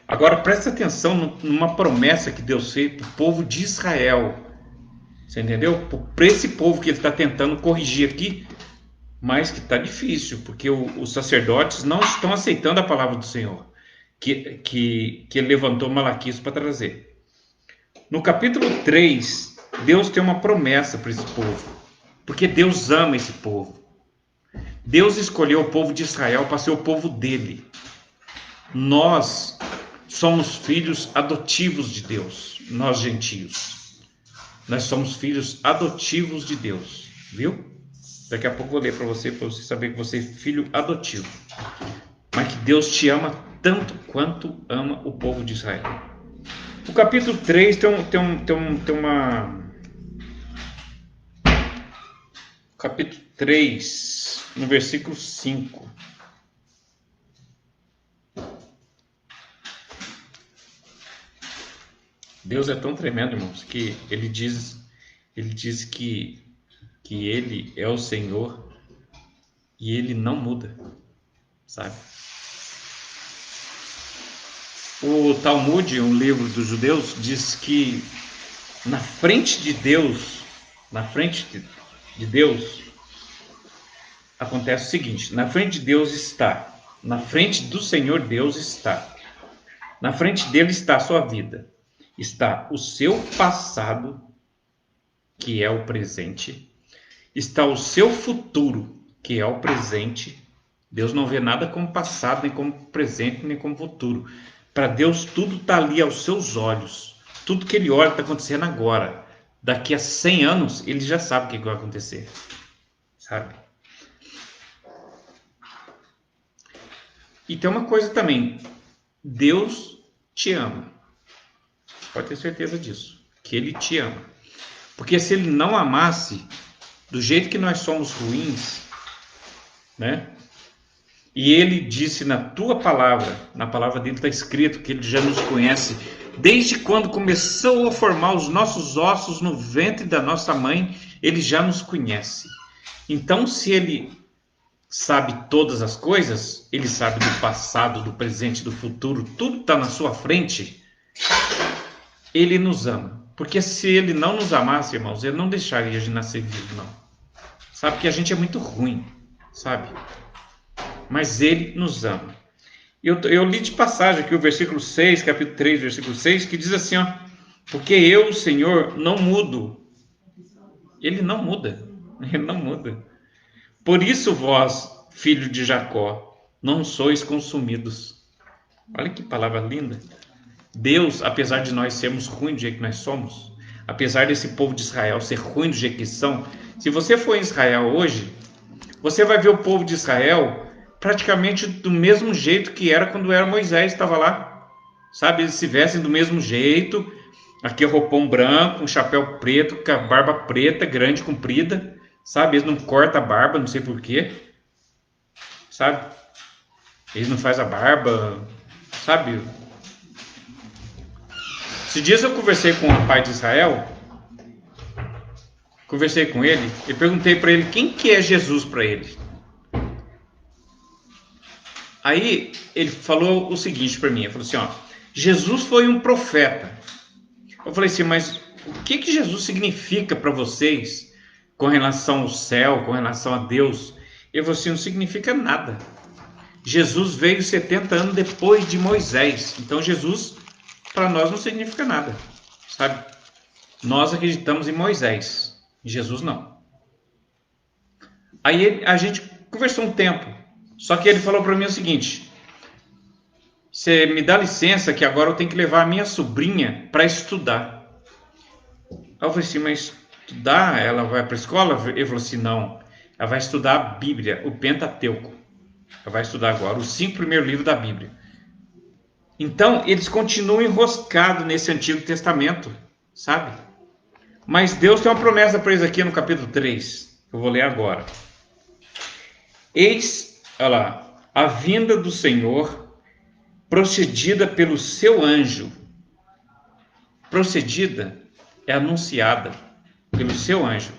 Agora presta atenção numa promessa que Deus fez para o povo de Israel. Você entendeu? Para esse povo que ele está tentando corrigir aqui, mas que está difícil, porque os sacerdotes não estão aceitando a palavra do Senhor, que ele levantou Malaquias para trazer. No capítulo 3, Deus tem uma promessa para esse povo, porque Deus ama esse povo. Deus escolheu o povo de Israel para ser o povo dele. Nós somos filhos adotivos de Deus, nós gentios. Nós somos filhos adotivos de Deus, viu? Daqui a pouco eu vou ler para você saber que você é filho adotivo. Mas que Deus te ama tanto quanto ama o povo de Israel. O capítulo 3 tem uma... Capítulo 3, no versículo 5. Deus é tão tremendo, irmãos, que ele diz que ele é o Senhor e ele não muda, sabe? O Talmud, um livro dos judeus, diz que na frente de Deus, na frente de Deus, acontece o seguinte: na frente de Deus está, na frente do Senhor Deus está, na frente dele está a sua vida, está o seu passado, que é o presente, está o seu futuro, que é o presente. Deus não vê nada como passado, nem como presente, nem como futuro. Para Deus tudo está ali aos seus olhos. Tudo que ele olha está acontecendo agora. Daqui a 100 anos ele já sabe o que vai acontecer, sabe? E tem uma coisa também: Deus te ama. Pode ter certeza disso, que ele te ama. Porque se ele não amasse, do jeito que nós somos ruins, né? E ele disse na tua palavra, na palavra dele está escrito que ele já nos conhece desde quando começou a formar os nossos ossos no ventre da nossa mãe, ele já nos conhece. Então, se ele sabe todas as coisas, ele sabe do passado, do presente, do futuro, tudo está na sua frente, ele nos ama. Porque se ele não nos amasse, irmãos, ele não deixaria de nascer vivo, não. Sabe que a gente é muito ruim, sabe? Mas ele nos ama. Eu li de passagem aqui o versículo 6, capítulo 3, versículo 6, que diz assim, ó: porque eu, o Senhor, não mudo. Ele não muda. Ele não muda. Por isso vós, filho de Jacó, não sois consumidos. Olha que palavra linda. Deus, apesar de nós sermos ruins do jeito que nós somos, apesar desse povo de Israel ser ruim do jeito que são, se você for em Israel hoje, você vai ver o povo de Israel praticamente do mesmo jeito que era quando era Moisés estava lá. Sabe, eles se vestem do mesmo jeito, aqui é roupão branco, um chapéu preto, com a barba preta, grande, comprida, sabe, eles não cortam a barba, não sei porquê, sabe, eles não fazem a barba, sabe. Esses dias eu conversei com um rapaz de Israel, conversei com ele e perguntei para ele quem que é Jesus para ele. Aí ele falou o seguinte para mim, ele falou assim, ó: Jesus foi um profeta. Eu falei assim, mas o que que Jesus significa para vocês com relação ao céu, com relação a Deus? Ele falou assim, não significa nada. Jesus veio 70 anos depois de Moisés, então Jesus para nós não significa nada, sabe? Nós acreditamos em Moisés, em Jesus não. Aí a gente conversou um tempo. Só que ele falou para mim o seguinte: você me dá licença que agora eu tenho que levar a minha sobrinha para estudar. Aí eu falei assim, mas estudar? Ela vai para a escola? Ele falou assim, não, ela vai estudar a Bíblia, o Pentateuco. Ela vai estudar agora os 5 primeiros livros da Bíblia. Então, eles continuam enroscados nesse Antigo Testamento, sabe? Mas Deus tem uma promessa para eles aqui no capítulo 3. Eu vou ler agora. Eis, olha lá, a vinda do Senhor procedida pelo seu anjo. Procedida é anunciada pelo seu anjo.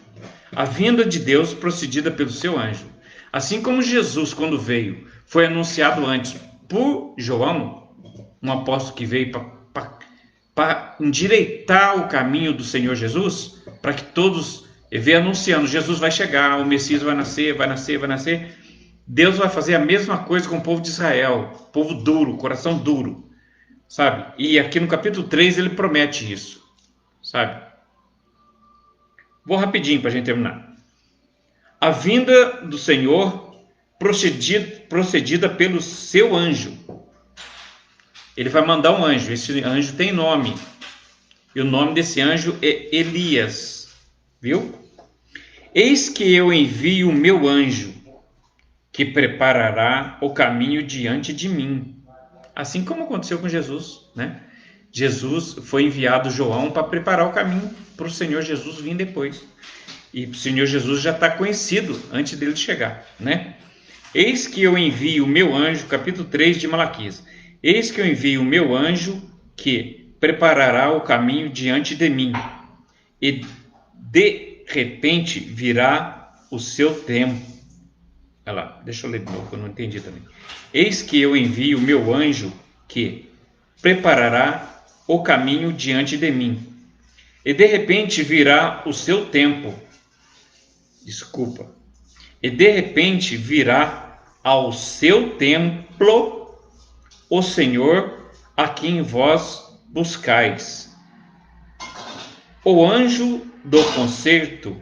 A vinda de Deus procedida pelo seu anjo. Assim como Jesus, quando veio, foi anunciado antes por João, um apóstolo que veio para endireitar o caminho do Senhor Jesus, para que todos venham anunciando, Jesus vai chegar, o Messias vai nascer, vai nascer, vai nascer. Deus vai fazer a mesma coisa com o povo de Israel, povo duro, coração duro, sabe? E aqui no capítulo 3 ele promete isso, sabe? Vou rapidinho para a gente terminar. A vinda do Senhor procedida pelo seu anjo. Ele vai mandar um anjo, esse anjo tem nome, e o nome desse anjo é Elias, viu? Eis que eu envio o meu anjo, que preparará o caminho diante de mim. Assim como aconteceu com Jesus, né? Jesus foi enviado João para preparar o caminho para o Senhor Jesus vir depois. E o Senhor Jesus já está conhecido antes dele chegar, né? Eis que eu envio o meu anjo, capítulo 3 de Malaquias. Eis que eu envio o meu anjo, que preparará o caminho diante de mim, e de repente virá o seu tempo. Olha lá, deixa eu ler de novo, que eu não entendi também. Eis que eu envio o meu anjo que preparará o caminho diante de mim. E de repente virá o seu tempo. Desculpa. E de repente virá ao seu templo o Senhor a quem vós buscais. O anjo do concerto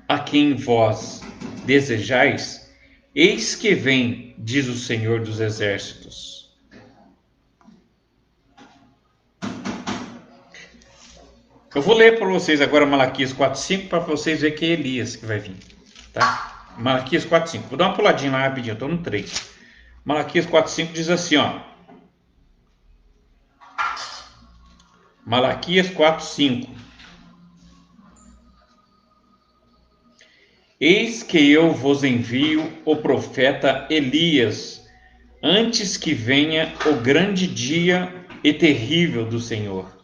a quem vós desejais, eis que vem, diz o Senhor dos Exércitos. Eu vou ler para vocês agora Malaquias 4:5 para vocês verem que é Elias que vai vir, tá? Malaquias 4:5. Vou dar uma puladinha lá rapidinho, eu estou no 3. Malaquias 4:5 diz assim, ó. Malaquias 4:5. Eis que eu vos envio o profeta Elias, antes que venha o grande dia e terrível do Senhor.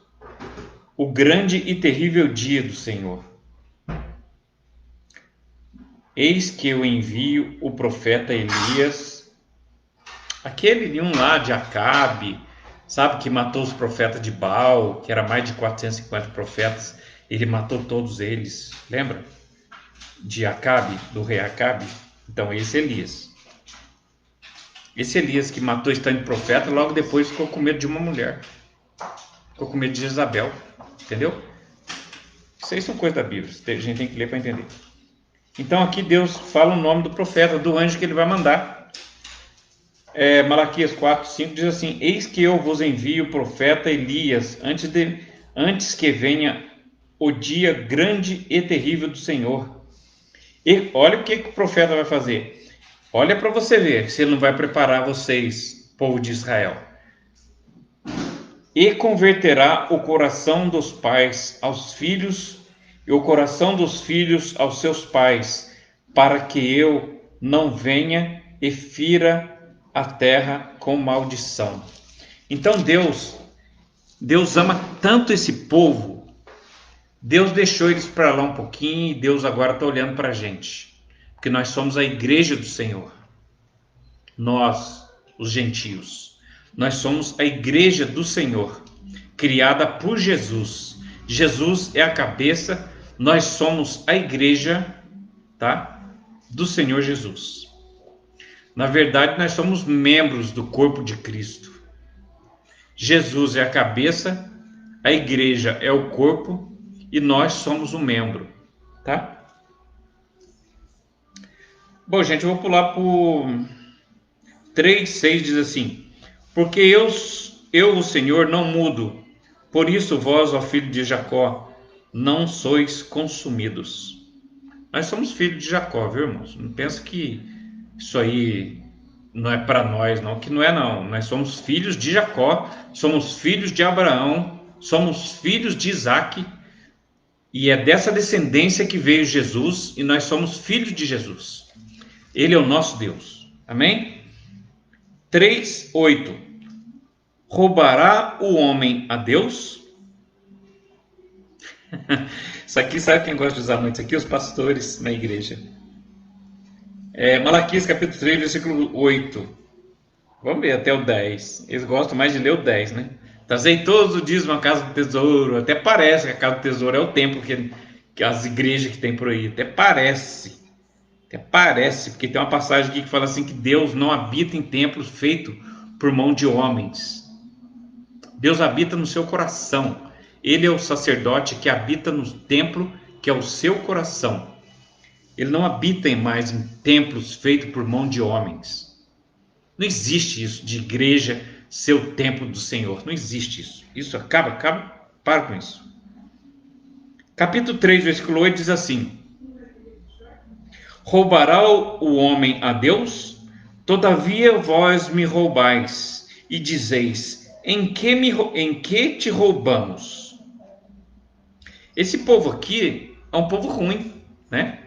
O grande e terrível dia do Senhor. Eis que eu envio o profeta Elias, aquele lá de Acabe, sabe, que matou os profetas de Baal, que era mais de 450 profetas, ele matou todos eles, lembra? De Acabe, do rei Acabe. Então esse Elias. Esse Elias que matou esse tanto de profeta, logo depois ficou com medo de uma mulher. Ficou com medo de Jezabel. Entendeu? Isso aí são coisas da Bíblia. A gente tem que ler para entender. Então aqui Deus fala o nome do profeta, do anjo que ele vai mandar. Malaquias 4:5 diz assim: eis que eu vos envio o profeta Elias, antes que venha o dia grande e terrível do Senhor. E olha o que o profeta vai fazer. Olha para você ver se ele não vai preparar vocês, povo de Israel. E converterá o coração dos pais aos filhos, e o coração dos filhos aos seus pais, para que eu não venha e fira a terra com maldição. Então Deus ama tanto esse povo. Deus deixou eles para lá um pouquinho e Deus agora está olhando para a gente. Porque nós somos a igreja do Senhor. Nós, os gentios. Nós somos a igreja do Senhor, criada por Jesus. Jesus é a cabeça, nós somos a igreja, tá? Do Senhor Jesus. Na verdade, nós somos membros do corpo de Cristo. Jesus é a cabeça, a igreja é o corpo e nós somos o membro, tá? Bom, gente, eu vou pular para o 3:6, diz assim: porque eu, o Senhor, não mudo, por isso vós, ó filho de Jacó, não sois consumidos. Nós somos filhos de Jacó, viu, irmãos? Não pensa que isso aí não é para nós, não, que não é, não. Nós somos filhos de Jacó, somos filhos de Abraão, somos filhos de Isaac, e é dessa descendência que veio Jesus, e nós somos filhos de Jesus. Ele é o nosso Deus. Amém? 3:8. Roubará o homem a Deus? Isso aqui, sabe quem gosta de usar muito isso aqui? Os pastores na igreja. Malaquias capítulo 3, versículo 8. Vamos ver até o 10. Eles gostam mais de ler o 10, né? Trazei todos os dias uma casa do tesouro. Até parece que a casa do tesouro é o templo que as igrejas que tem por aí. Até parece, porque tem uma passagem aqui que fala assim que Deus não habita em templos feitos por mão de homens. Deus habita no seu coração. Ele é o sacerdote que habita no templo, que é o seu coração. Ele não habita mais em templos feitos por mão de homens. Não existe isso de igreja ser o templo do Senhor. Não existe isso. Isso acaba, para com isso. Capítulo 3, versículo 8 diz assim: roubará o homem a Deus? Todavia vós me roubais, e dizeis: em que te roubamos? Esse povo aqui é um povo ruim, né?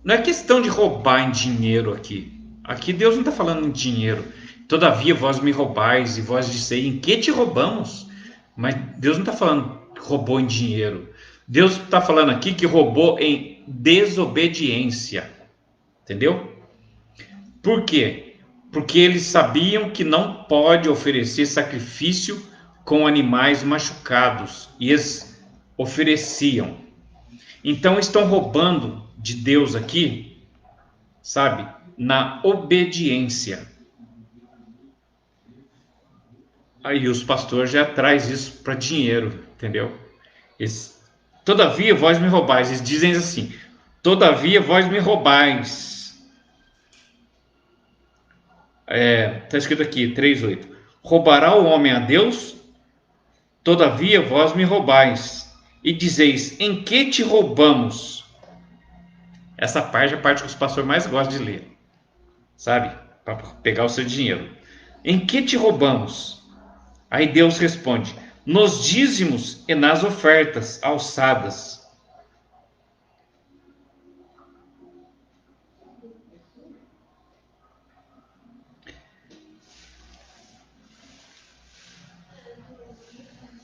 Não é questão de roubar em dinheiro aqui. Aqui Deus não está falando em dinheiro. Todavia vós me roubais e vós disseis, em que te roubamos? Mas Deus não está falando que roubou em dinheiro. Deus está falando aqui que roubou em desobediência. Entendeu? Por quê? Porque eles sabiam que não pode oferecer sacrifício com animais machucados. E eles ofereciam. Então estão roubando de Deus aqui, sabe? Na obediência. Aí os pastores já trazem isso para dinheiro, entendeu? Todavia vós me roubais. Eles dizem assim: todavia vós me roubais. Está escrito aqui, 3:8. Roubará o homem a Deus? Todavia vós me roubais. E dizeis: em que te roubamos? Essa parte é a parte que os pastores mais gostam de ler, sabe? Para pegar o seu dinheiro. Em que te roubamos? Aí Deus responde: nos dízimos e nas ofertas alçadas.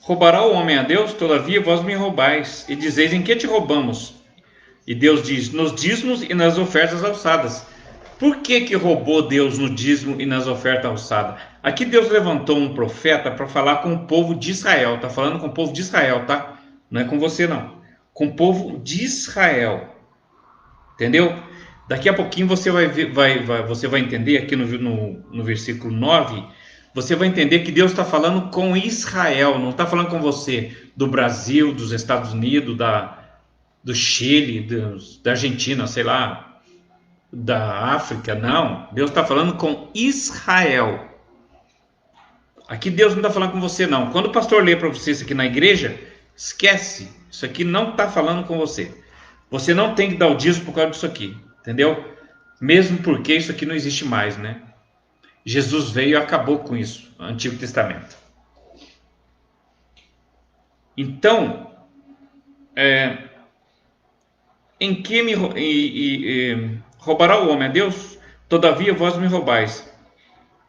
Roubará o homem a Deus? Todavia vós me roubais. E dizeis: em que te roubamos? E Deus diz: nos dízimos e nas ofertas alçadas. Por que roubou Deus no dízimo e nas ofertas alçadas? Aqui Deus levantou um profeta para falar com o povo de Israel. Está falando com o povo de Israel, tá? Não é com você, não. Com o povo de Israel. Entendeu? Daqui a pouquinho você você vai entender aqui no versículo 9. Você vai entender que Deus está falando com Israel. Não está falando com você do Brasil, dos Estados Unidos, do Chile, da Argentina, sei lá, da África. Não. Deus está falando com Israel. Aqui Deus não está falando com você, não. Quando o pastor lê para você isso aqui na igreja, esquece. Isso aqui não está falando com você. Você não tem que dar o dízimo por causa disso aqui. Entendeu? Mesmo porque isso aqui não existe mais, né? Jesus veio e acabou com isso, no Antigo Testamento. Então, em que roubará o homem a Deus? Todavia vós me roubais.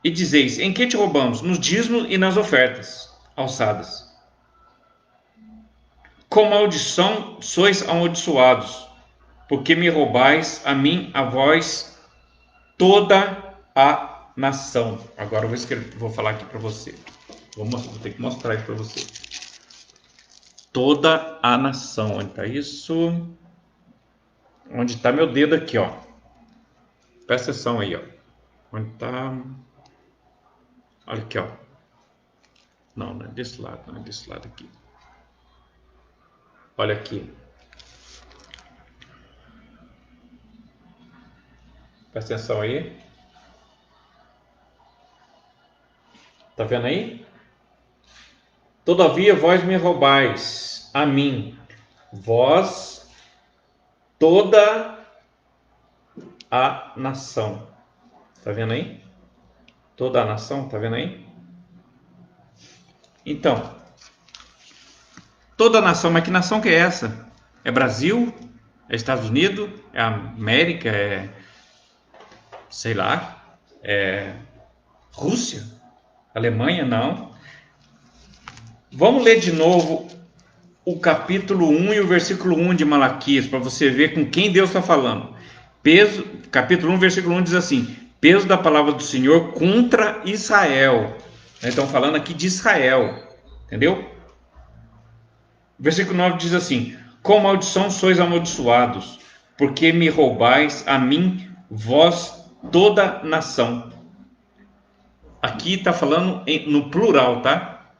E dizeis: em que te roubamos? Nos dízimos e nas ofertas alçadas. Com maldição sois amaldiçoados, porque me roubais a mim, a vós, toda a nação. Agora eu vou falar aqui para você. Vou ter que mostrar isso para você. Toda a nação. Onde está isso? Onde está meu dedo aqui, ó. Presta atenção aí, ó. Onde está? Olha aqui, ó. Não é desse lado, não é desse lado aqui. Olha aqui. Presta atenção aí. Tá vendo aí? Todavia vós me roubais a mim, vós, toda a nação. Tá vendo aí? Toda a nação, tá vendo aí? Então, toda a nação, mas que nação que é essa? É Brasil? É Estados Unidos? É América? É, sei lá, é Rússia? Alemanha? Não. Vamos ler de novo o capítulo 1 e o versículo 1 de Malaquias, para você ver com quem Deus está falando. Capítulo 1, versículo 1 diz assim: peso da palavra do Senhor contra Israel. Nós estamos falando aqui de Israel, entendeu? Versículo 9 diz assim: com maldição sois amaldiçoados, porque me roubais a mim, vós, toda nação. Aqui está falando no plural, tá?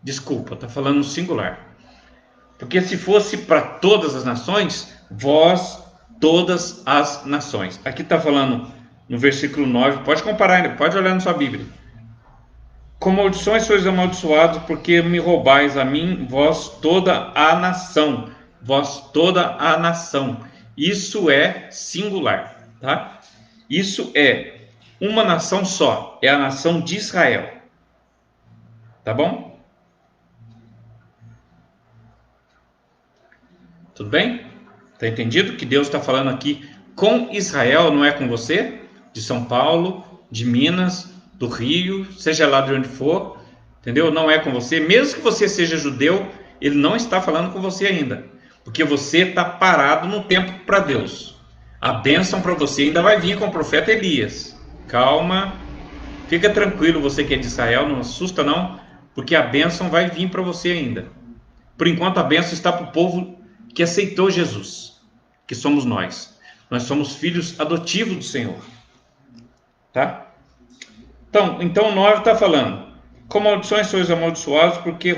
Desculpa, está falando no singular. Porque se fosse para todas as nações, vós, todas as nações. Aqui está falando no versículo 9, pode comparar, pode olhar na sua Bíblia. Com maldições sois amaldiçoados, porque me roubais a mim, vós, toda a nação. Vós, toda a nação. Isso é singular, tá? Isso é uma nação só, é a nação de Israel. Tá bom? Tudo bem? Tá entendido que Deus está falando aqui com Israel, não é com você? de São Paulo, de Minas, do Rio, seja lá de onde for, entendeu? Não é com você. Mesmo que você seja judeu, ele não está falando com você ainda, porque você está parado no tempo para Deus. A bênção para você ainda vai vir com o profeta Elias. Calma, fica tranquilo, você que é de Israel, não assusta não, porque a bênção vai vir para você ainda. Por enquanto a bênção está para o povo que aceitou Jesus, que somos nós. Nós somos filhos adotivos do Senhor. Tá? Então o 9 está falando: com maldições sois amaldiçoados, porque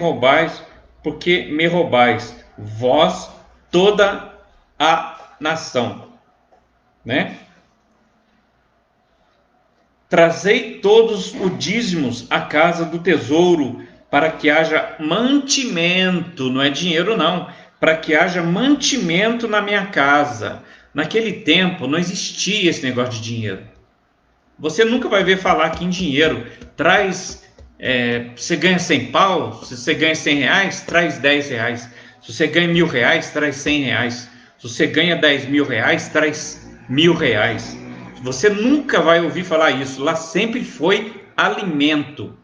me roubais, vós toda a nação. Né? Trazei todos os dízimos à casa do tesouro, para que haja mantimento, não é dinheiro não, para que haja mantimento na minha casa. Naquele tempo não existia esse negócio de dinheiro. Você nunca vai ver falar aqui em dinheiro. Você ganha 100 pau, se você ganha 100 reais, traz 10 reais. Se você ganha 1.000 reais, traz 100 reais. Se você ganha 10.000 reais, traz 1.000 reais. Você nunca vai ouvir falar isso. Lá sempre foi alimento.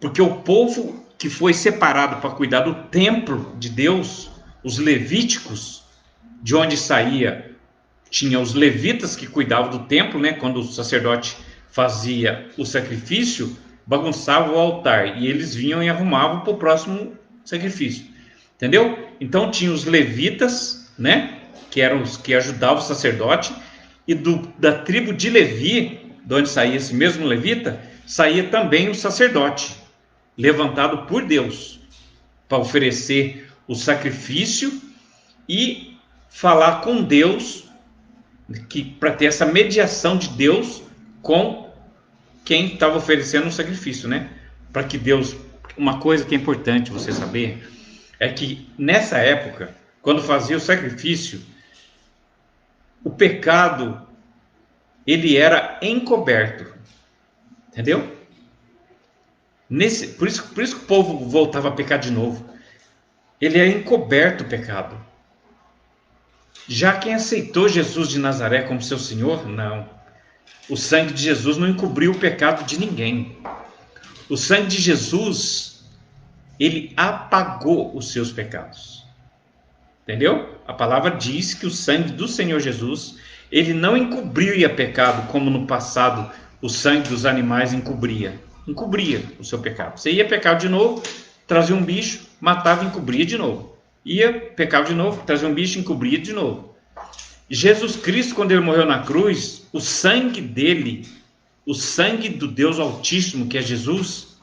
Porque o povo que foi separado para cuidar do templo de Deus, os levíticos, de onde saía, tinha os levitas que cuidavam do templo, né? Quando o sacerdote fazia o sacrifício, bagunçava o altar, e eles vinham e arrumavam para o próximo sacrifício. Entendeu? Então tinha os levitas, né? Que eram os que ajudavam o sacerdote, e da tribo de Levi, de onde saía esse mesmo levita, saía também o sacerdote, levantado por Deus, para oferecer o sacrifício e falar com Deus, para ter essa mediação de Deus com quem estava oferecendo o sacrifício, né? Para que Deus... Uma coisa que é importante você saber é que nessa época, quando fazia o sacrifício, o pecado, ele era encoberto, entendeu? Por isso que o povo voltava a pecar de novo. Ele é encoberto o pecado. Já quem aceitou Jesus de Nazaré como seu Senhor, não. O sangue de Jesus não encobriu o pecado de ninguém. O sangue de Jesus, ele apagou os seus pecados. Entendeu? A palavra diz que o sangue do Senhor Jesus, ele não encobria pecado como no passado o sangue dos animais encobria o seu pecado. Você ia pecar de novo, trazia um bicho, matava e encobria de novo. Ia, pecava de novo, trazia um bicho e encobria de novo. Jesus Cristo, quando ele morreu na cruz, o sangue dele, o sangue do Deus Altíssimo, que é Jesus,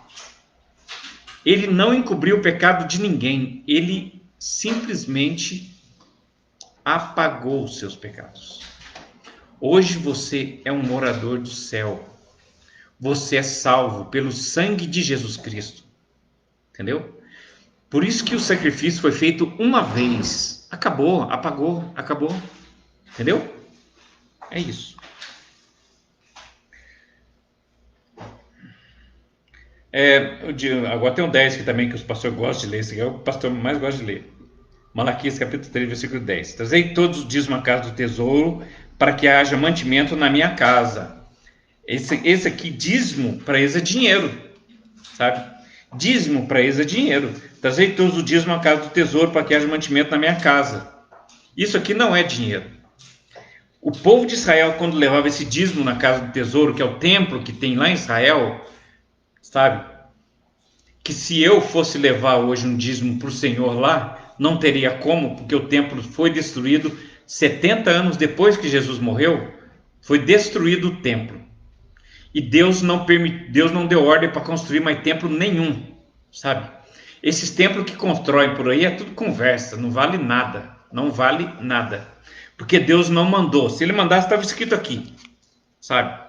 ele não encobriu o pecado de ninguém. Ele simplesmente apagou os seus pecados. Hoje você é um morador do céu. Você é salvo pelo sangue de Jesus Cristo. Entendeu? Por isso que o sacrifício foi feito uma vez. Acabou, apagou, acabou. Entendeu? É isso. Agora tem um 10 aqui também que os pastores gostam de ler. Esse aqui é o pastor mais gosta de ler. Malaquias capítulo 3, versículo 10. Trazei todos os dízimos à casa do tesouro, para que haja mantimento na minha casa. Esse aqui, dízimo, para eles é dinheiro. Sabe? Dízimo para eles é dinheiro. Trazei todos os dízimos à casa do tesouro, para que haja mantimento na minha casa. Isso aqui não é dinheiro. O povo de Israel, quando levava esse dízimo na casa do tesouro, que é o templo que tem lá em Israel, sabe? Que se eu fosse levar hoje um dízimo para o Senhor lá, não teria como, porque o templo foi destruído 70 anos depois que Jesus morreu, foi destruído o templo. E Deus não deu ordem para construir mais templo nenhum, sabe? Esses templos que constroem por aí é tudo conversa, não vale nada, não vale nada. Porque Deus não mandou. Se ele mandasse, estava escrito aqui, sabe?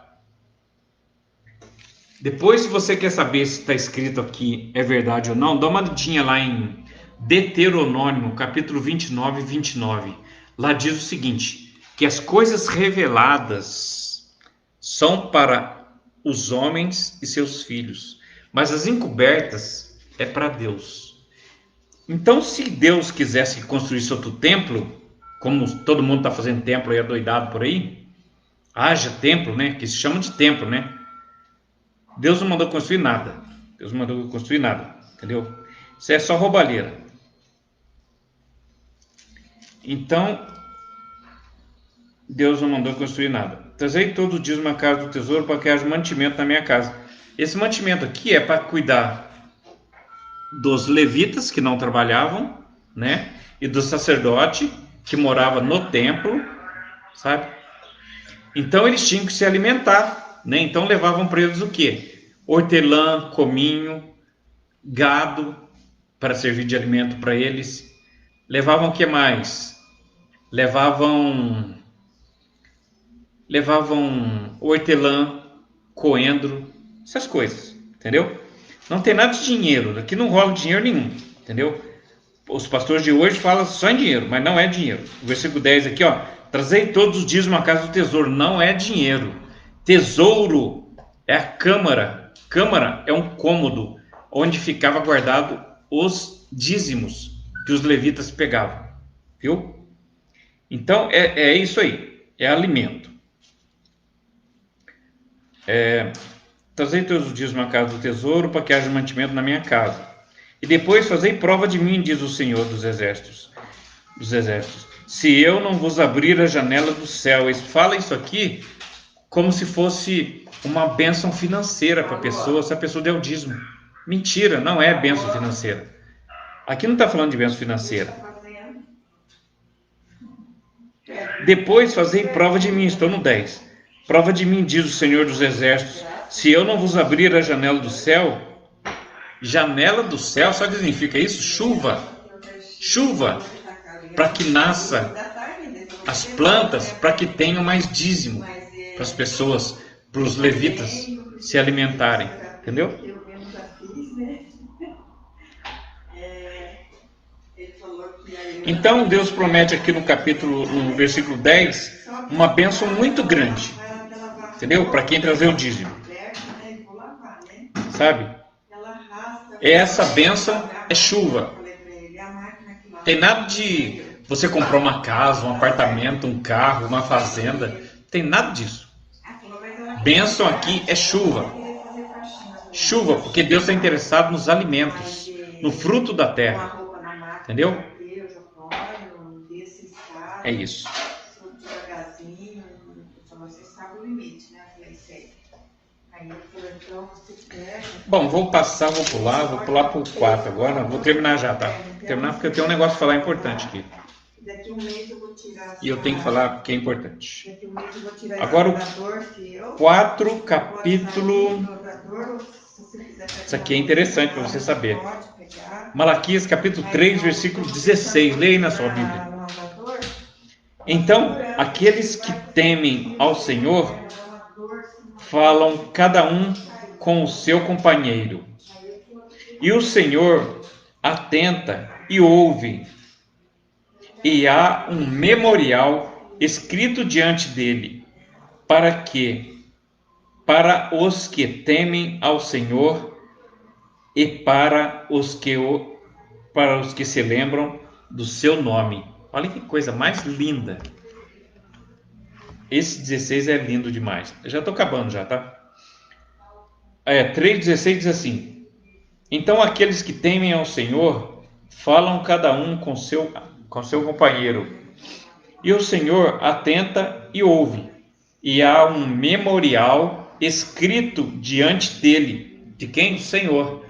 Depois, se você quer saber se está escrito aqui é verdade ou não, dá uma olhadinha lá em Deuteronômio, capítulo 29 e 29. Lá diz o seguinte, que as coisas reveladas são para os homens e seus filhos, mas as encobertas é para Deus. Então, se Deus quisesse construir outro templo, como todo mundo está fazendo templo aí adoidado por aí, haja templo, né? Que se chama de templo, né? Deus não mandou construir nada. Deus não mandou construir nada, entendeu? Isso é só roubalheira. Então, Deus não mandou construir nada. Trazei todo dia uma casa do tesouro para que haja mantimento na minha casa. Esse mantimento aqui é para cuidar dos levitas que não trabalhavam, né? E do sacerdote que morava no templo, sabe? Então eles tinham que se alimentar, né? Então levavam para eles o quê? Hortelã, cominho, gado para servir de alimento para eles. Levavam o que mais? Levavam hortelã, coentro, essas coisas, entendeu? Não tem nada de dinheiro, aqui não rola dinheiro nenhum, entendeu? Os pastores de hoje falam só em dinheiro, mas não é dinheiro. O versículo 10 aqui, ó, trazei todos os dias uma casa do tesouro, não é dinheiro. Tesouro é a câmara. Câmara é um cômodo onde ficava guardado os dízimos que os levitas pegavam, viu? Então é isso aí, é alimento. Trazei todos os dias uma casa do tesouro para que haja mantimento na minha casa. E depois fazei prova de mim, diz o Senhor dos exércitos. Se eu não vos abrir a janela do céu. Eles falam isso aqui como se fosse uma bênção financeira para a pessoa, se a pessoa der o dízimo. Mentira, não é bênção financeira. Aqui não está falando de bênção financeira. Depois fazei prova de mim, estou no 10. Prova de mim, diz o Senhor dos exércitos, se eu não vos abrir a janela do céu. Janela do céu, sabe o que significa isso? Chuva. Chuva, para que nasça as plantas, para que tenham mais dízimo para as pessoas, para os levitas se alimentarem, entendeu? Então Deus promete aqui no versículo 10, uma bênção muito grande, entendeu? Para quem trazer o dízimo, sabe? Essa bênção é chuva. Tem nada de você comprar uma casa, um apartamento, um carro, uma fazenda. Tem nada disso. Bênção aqui é chuva. Chuva, porque Deus está interessado nos alimentos, no fruto da terra. Entendeu? É isso. Bom, vou pular para o 4 agora. Vou terminar já, tá? Terminar porque eu tenho um negócio para falar importante aqui. E eu tenho que falar que é importante. Agora o 4, capítulo. Isso aqui é interessante para você saber. Malaquias, capítulo 3, versículo 16. Leia aí na sua Bíblia. Então, aqueles que temem ao Senhor falam cada um com o seu companheiro. E o Senhor atenta e ouve. E há um memorial escrito diante dele, para os que temem ao Senhor e para os que se lembram do seu nome. Olha que coisa mais linda. Esse 16 é lindo demais. Eu já estou acabando já, tá? 3,16 diz assim: então aqueles que temem ao Senhor falam cada um com seu companheiro, e o Senhor atenta e ouve, e há um memorial escrito diante dele. De quem? Do Senhor.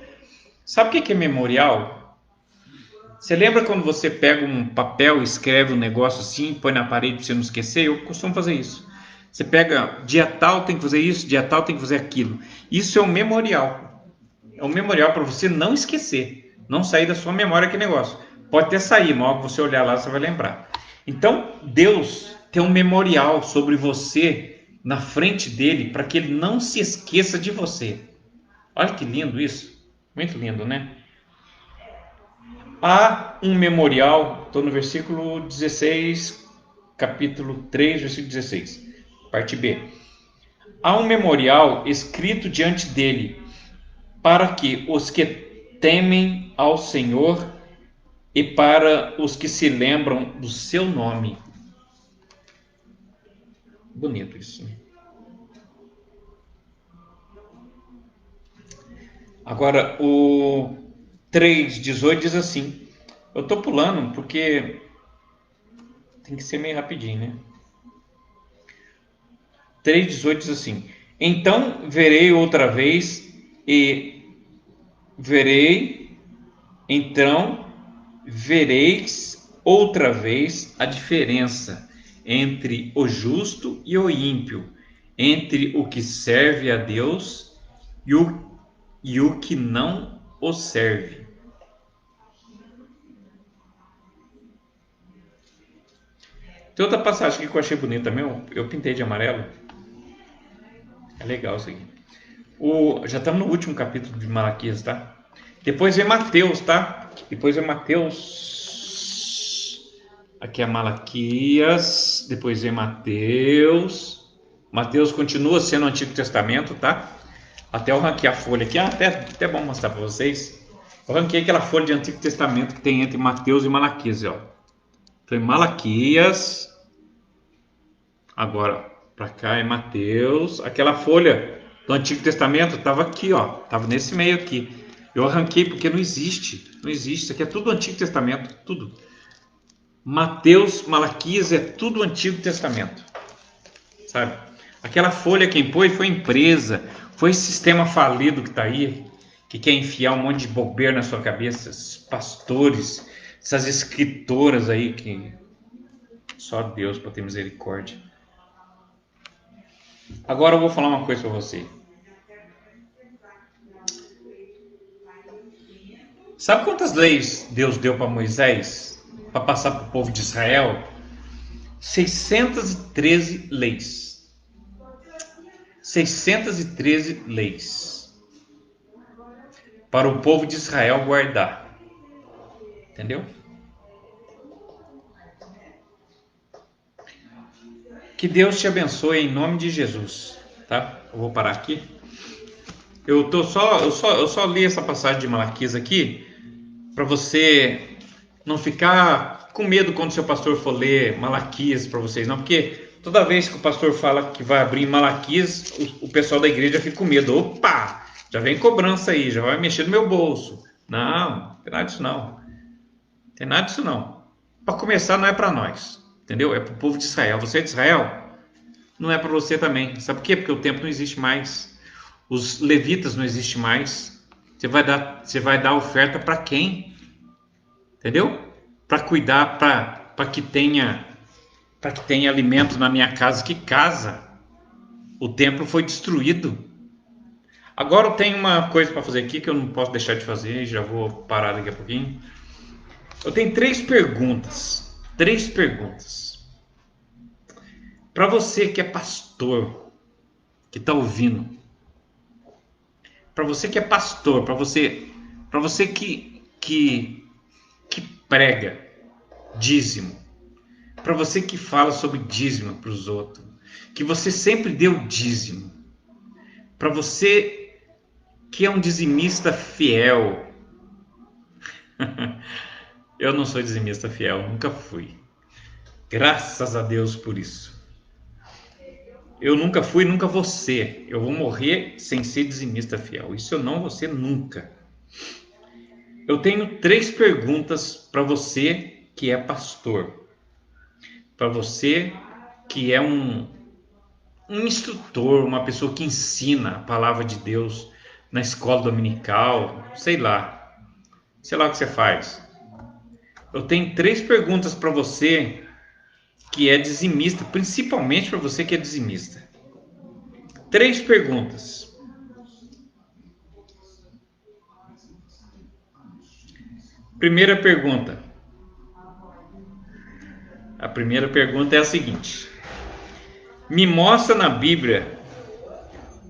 Sabe o que é memorial? Você lembra quando você pega um papel, escreve um negócio assim, põe na parede para você não esquecer? Eu costumo fazer isso. Você pega, dia tal tem que fazer isso, dia tal tem que fazer aquilo. Isso é um memorial. É um memorial para você não esquecer, não sair da sua memória aquele negócio. Pode até sair, mas que você olhar lá, você vai lembrar. Então, Deus tem um memorial sobre você na frente dele, para que ele não se esqueça de você. Olha que lindo isso. Muito lindo, né? Há um memorial, estou no versículo 16, capítulo 3, versículo 16, parte B. Há um memorial escrito diante dele, para que os que temem ao Senhor e para os que se lembram do seu nome. Bonito isso, né? Agora, o 3:18 diz assim. Eu tô pulando porque tem que ser meio rapidinho, né? 3:18 diz assim: Então verei outra vez e verei, então vereis outra vez a diferença entre o justo e o ímpio, entre o que serve a Deus e o que não o serve. Tem outra passagem aqui que eu achei bonita também, eu pintei de amarelo. É legal isso aqui. Já estamos no último capítulo de Malaquias, tá? Depois vem Mateus, tá? Depois vem Mateus. Aqui é Malaquias. Depois vem Mateus. Mateus continua sendo o Antigo Testamento, tá? Até eu ranquei a folha aqui. Até bom mostrar para vocês. Eu ranquei aquela folha de Antigo Testamento que tem entre Mateus e Malaquias, ó. Então, em Malaquias. Agora, para cá é Mateus. Aquela folha do Antigo Testamento estava aqui, ó. Estava nesse meio aqui. Eu arranquei porque não existe. Não existe. Isso aqui é tudo Antigo Testamento. Tudo. Mateus, Malaquias é tudo Antigo Testamento. Sabe? Aquela folha quem pôs foi empresa. Foi esse sistema falido que está aí. Que quer enfiar um monte de bobeira na sua cabeça. Esses pastores. Essas escritoras aí que só Deus para ter misericórdia. Agora eu vou falar uma coisa para você. Sabe quantas leis Deus deu para Moisés para passar para o povo de Israel? 613 leis. 613 leis para o povo de Israel guardar. Entendeu? Que Deus te abençoe em nome de Jesus, tá? Eu vou parar aqui. Eu só li essa passagem de Malaquias aqui para você não ficar com medo quando seu pastor for ler Malaquias para vocês, não, porque toda vez que o pastor fala que vai abrir Malaquias, o pessoal da igreja fica com medo. Opa, já vem cobrança aí, já vai mexer no meu bolso. Não tem nada disso não. Tem nada disso não. Para começar, não é para nós. Entendeu? É para o povo de Israel. Você é de Israel? Não é para você também. Sabe por quê? Porque o templo não existe mais. Os levitas não existem mais. Você vai dar oferta para quem? Entendeu? Para cuidar, para que tenha alimento na minha casa. Que casa? O templo foi destruído. Agora eu tenho uma coisa para fazer aqui que eu não posso deixar de fazer. Já vou parar daqui a pouquinho. Eu tenho 3 perguntas. 3 perguntas. Para você que é pastor, que está ouvindo, para você que é pastor, para você que prega dízimo, para você que fala sobre dízimo para os outros, que você sempre deu dízimo, para você que é um dizimista fiel. Eu não sou dizimista fiel, nunca fui. Graças a Deus por isso. Eu nunca fui, nunca vou ser. Eu vou morrer sem ser dizimista fiel. Isso eu não vou ser nunca. Eu tenho 3 perguntas para você que é pastor. Para você que é um instrutor, uma pessoa que ensina a palavra de Deus na escola dominical, sei lá o que você faz. Eu tenho 3 perguntas para você que é dizimista, principalmente para você que é dizimista. 3 perguntas. Primeira pergunta. A primeira pergunta é a seguinte: me mostra na Bíblia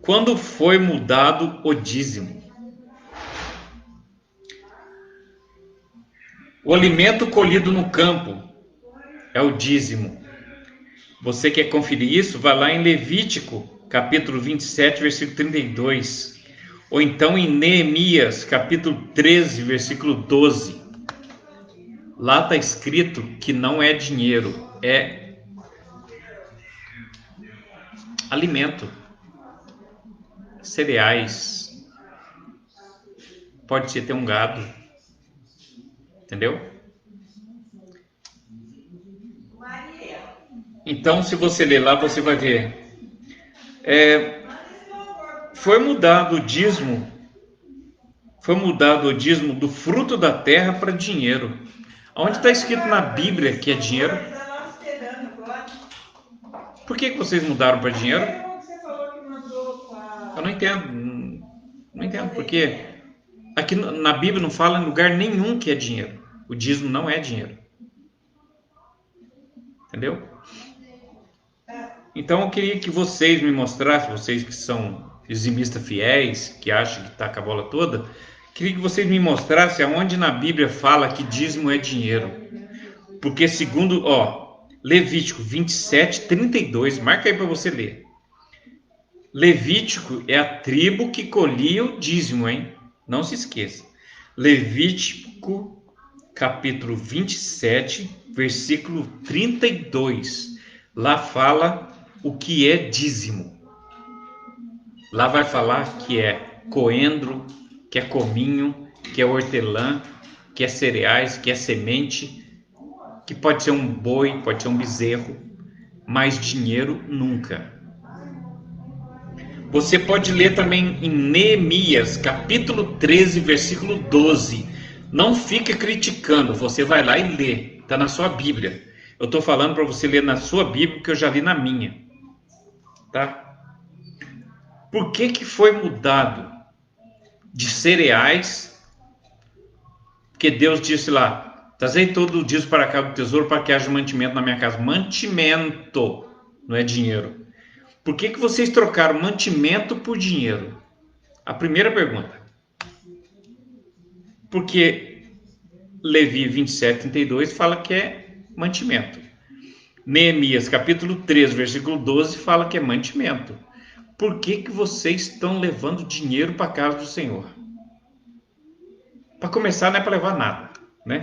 quando foi mudado o dízimo. O alimento colhido no campo é o dízimo. Você quer conferir isso? Vai lá em Levítico, capítulo 27, versículo 32. Ou então em Neemias, capítulo 13, versículo 12. Lá está escrito que não é dinheiro, é alimento, cereais, pode ser ter um gado, entendeu? Então, se você ler lá, você vai ver. Foi mudado o dízimo do fruto da terra para dinheiro. Onde está escrito na Bíblia que é dinheiro? Por que vocês mudaram para dinheiro? Eu não entendo. Não entendo por quê. Aqui na Bíblia não fala em lugar nenhum que é dinheiro. O dízimo não é dinheiro. Entendeu? Então eu queria que vocês me mostrassem, vocês que são dizimistas fiéis, que acham que está com a bola toda, queria que vocês me mostrassem aonde na Bíblia fala que dízimo é dinheiro. Porque segundo, Levítico 27, 32, marca aí para você ler. Levítico é a tribo que colhia o dízimo, hein? Não se esqueça. Levítico, capítulo 27, versículo 32. Lá fala o que é dízimo. Lá vai falar que é coentro, que é cominho, que é hortelã, que é cereais, que é semente, que pode ser um boi, pode ser um bezerro, mas dinheiro nunca. Você pode ler também em Neemias, capítulo 13, versículo 12. Não fica criticando, você vai lá e lê, está na sua Bíblia. Eu estou falando para você ler na sua Bíblia, porque eu já li na minha. Tá? Por que foi mudado de cereais? Porque Deus disse lá, trazei todo o dízimo para cá do tesouro para que haja mantimento na minha casa. Mantimento, não é dinheiro. Por que vocês trocaram mantimento por dinheiro? A primeira pergunta. Porque Levi 27, 32 fala que é mantimento. Neemias capítulo 3, versículo 12 fala que é mantimento. Por que vocês estão levando dinheiro para a casa do Senhor? Para começar, não é para levar nada, né?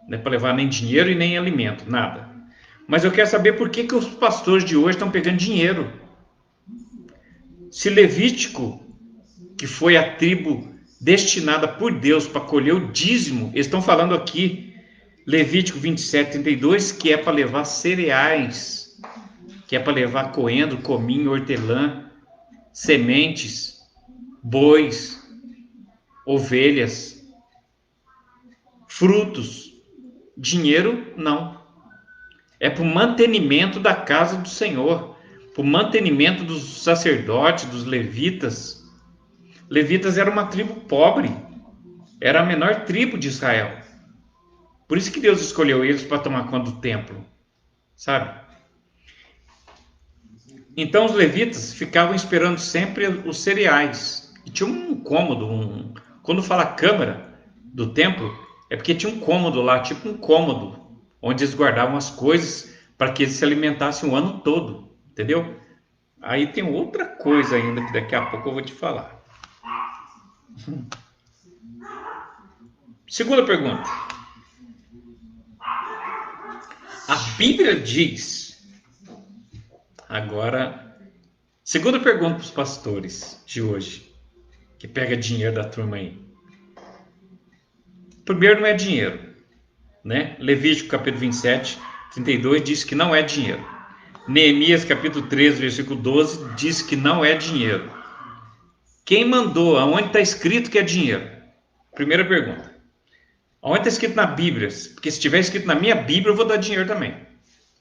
Não é para levar nem dinheiro e nem alimento, nada. Mas eu quero saber por que os pastores de hoje estão pegando dinheiro. Se Levítico, que foi a tribo destinada por Deus para colher o dízimo, eles estão falando aqui, Levítico 27, 32, que é para levar cereais, que é para levar coentro, cominho, hortelã, sementes, bois, ovelhas, frutos. Dinheiro, não. É para o mantenimento da casa do Senhor, para o mantenimento dos sacerdotes, dos levitas. Levitas era uma tribo pobre, era a menor tribo de Israel. Por isso que Deus escolheu eles para tomar conta do templo, sabe? Então os levitas ficavam esperando sempre os cereais. E tinha um cômodo, quando fala câmara do templo, é porque tinha um cômodo lá, tipo um cômodo, onde eles guardavam as coisas para que eles se alimentassem o ano todo, entendeu? Aí tem outra coisa ainda que daqui a pouco eu vou te falar. Segunda pergunta. A Bíblia diz, agora, segunda pergunta para os pastores de hoje, que pega dinheiro da turma aí. Primeiro, não é dinheiro, né? Levítico capítulo 27, 32 diz que não é dinheiro. Neemias capítulo 13, versículo 12 diz que não é dinheiro. Quem mandou? Aonde está escrito que é dinheiro? Primeira pergunta. Aonde está escrito na Bíblia? Porque se estiver escrito na minha Bíblia, eu vou dar dinheiro também.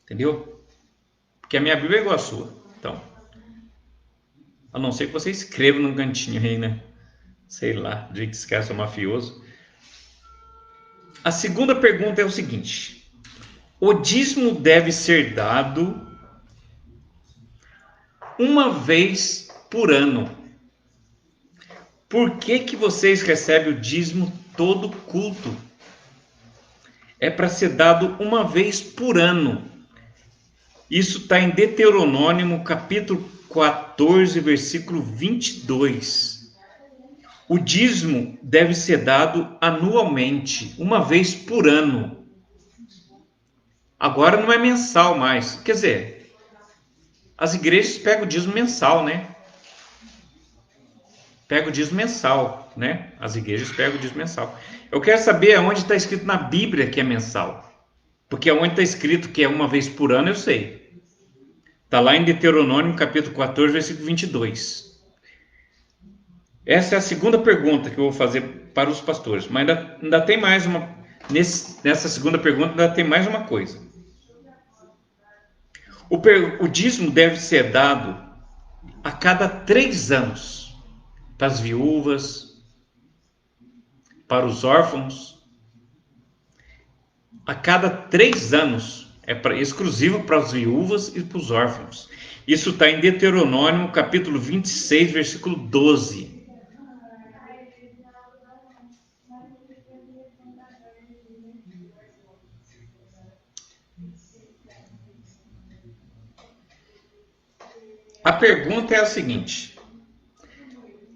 Entendeu? Porque a minha Bíblia é igual a sua. Então, a não ser que você escreva num cantinho aí, né? Sei lá, de que esse cara é mafioso. A segunda pergunta é o seguinte: o dízimo deve ser dado uma vez por ano. Por que vocês recebem o dízimo todo culto? É para ser dado uma vez por ano. Isso está em Deuteronômio capítulo 14, versículo 22. O dízimo deve ser dado anualmente, uma vez por ano. Agora não é mensal mais. Quer dizer, As igrejas pegam o dízimo mensal, né? Pega o dízimo mensal, né? As igrejas pegam o dízimo mensal. Eu quero saber aonde está escrito na Bíblia que é mensal. Porque aonde está escrito que é uma vez por ano, eu sei. Está lá em Deuteronômio, capítulo 14, versículo 22. Essa é a segunda pergunta que eu vou fazer para os pastores. Mas ainda tem mais uma. Nessa segunda pergunta, ainda tem mais uma coisa. O dízimo deve ser dado a cada 3 anos. Para as viúvas, para os órfãos, a cada 3 anos, exclusivo para as viúvas e para os órfãos. Isso está em Deuteronômio, capítulo 26, versículo 12. A pergunta é a seguinte: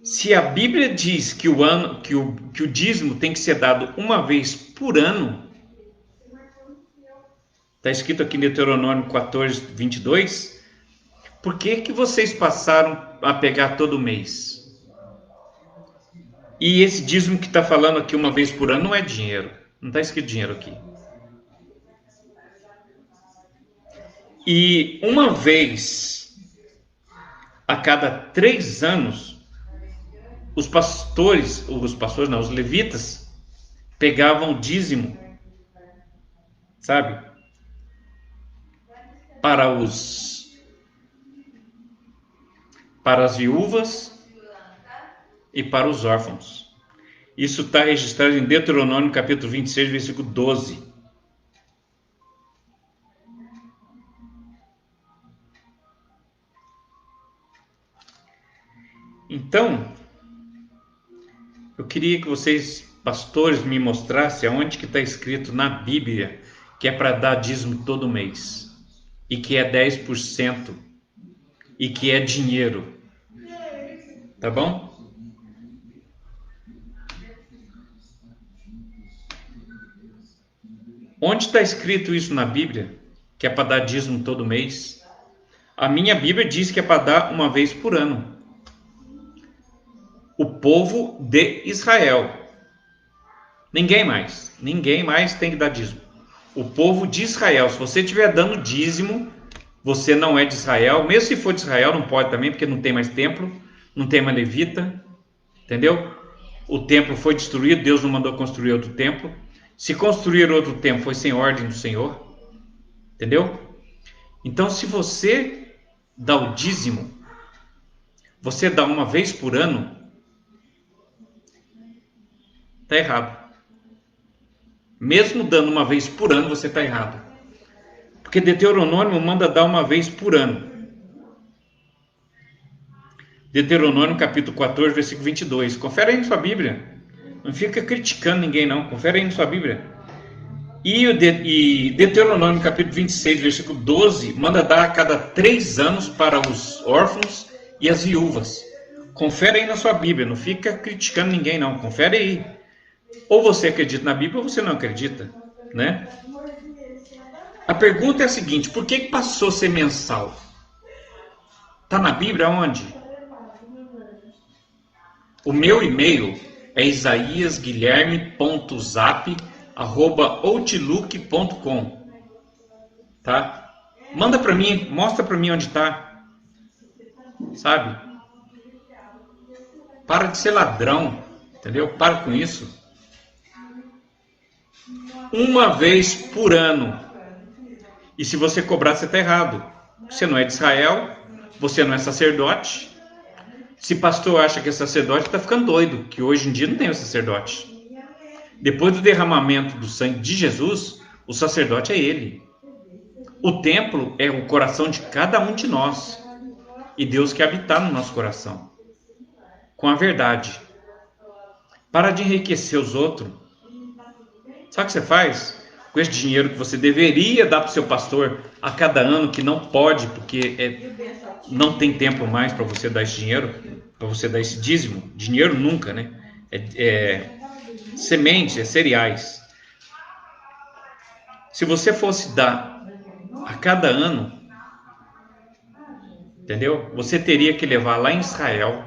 se a Bíblia diz que o dízimo tem que ser dado uma vez por ano, está escrito aqui em Deuteronômio 14, 22, por que vocês passaram a pegar todo mês? E esse dízimo que está falando aqui uma vez por ano não é dinheiro, não está escrito dinheiro aqui. E uma vez a cada 3 anos, os levitas, pegavam o dízimo, sabe? Para as viúvas e para os órfãos. Isso está registrado em Deuteronômio, capítulo 26, versículo 12. Então, eu queria que vocês, pastores, me mostrassem aonde que está escrito na Bíblia que é para dar dízimo todo mês, e que é 10%, e que é dinheiro. Tá bom? Onde está escrito isso na Bíblia, que é para dar dízimo todo mês? A minha Bíblia diz que é para dar uma vez por ano. O povo de Israel. Ninguém mais tem que dar dízimo. O povo de Israel. Se você estiver dando dízimo, você não é de Israel. Mesmo se for de Israel, não pode também, porque não tem mais templo, não tem mais levita. Entendeu? O templo foi destruído, Deus não mandou construir outro templo. Se construir outro templo, foi sem ordem do Senhor. Entendeu? Então, se você dá o dízimo, você dá uma vez por ano, está errado. Mesmo dando uma vez por ano, você está errado. Porque Deuteronômio manda dar uma vez por ano. Deuteronômio capítulo 14, versículo 22. Confere aí na sua Bíblia. Não fica criticando ninguém não. Confere aí na sua Bíblia. E Deuteronômio capítulo 26, versículo 12, manda dar a cada 3 anos para os órfãos e as viúvas. Confere aí na sua Bíblia. Não fica criticando ninguém não. Confere aí. Ou você acredita na Bíblia ou você não acredita, né? A pergunta é a seguinte: por que passou a ser mensal? Está na Bíblia onde? O meu e-mail é isaiasguilherme.zap@outlook.com, tá? Manda para mim, mostra para mim onde está, sabe? Para de ser ladrão, entendeu? Para com isso. Uma vez por ano. E se você cobrar, você está errado. Você não é de Israel, você não é sacerdote. Se pastor acha que é sacerdote, está ficando doido, que hoje em dia não tem o sacerdote. Depois do derramamento do sangue de Jesus, o sacerdote é ele. O templo é o coração de cada um de nós. E Deus quer habitar no nosso coração. Com a verdade. Para de enriquecer os outros. Sabe o que você faz? Com esse dinheiro que você deveria dar para o seu pastor a cada ano, que não pode, porque não tem tempo mais para você dar esse dinheiro, para você dar esse dízimo. Dinheiro nunca, né? Sementes, cereais. Se você fosse dar a cada ano, Entendeu? Você teria que levar lá em Israel,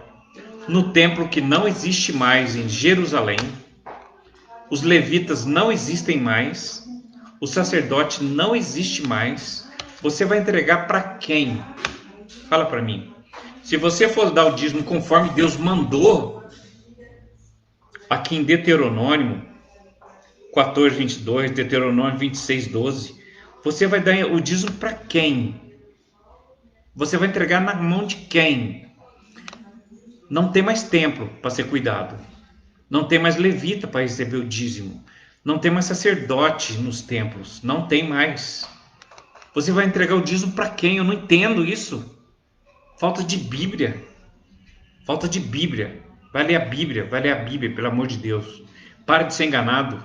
no templo que não existe mais em Jerusalém. Os levitas não existem mais. O sacerdote não existe mais. Você vai entregar para quem? Fala para mim. Se você for dar o dízimo conforme Deus mandou, aqui em Deuteronômio 14:22, Deuteronômio 26:12, você vai dar o dízimo para quem? Você vai entregar na mão de quem? Não tem mais templo para ser cuidado. Não tem mais levita para receber o dízimo. Não tem mais sacerdote nos templos. Não tem mais. Você vai entregar o dízimo para quem? Eu não entendo isso. Falta de Bíblia. Falta de Bíblia. Vai ler a Bíblia. Vai ler a Bíblia, pelo amor de Deus. Pare de ser enganado.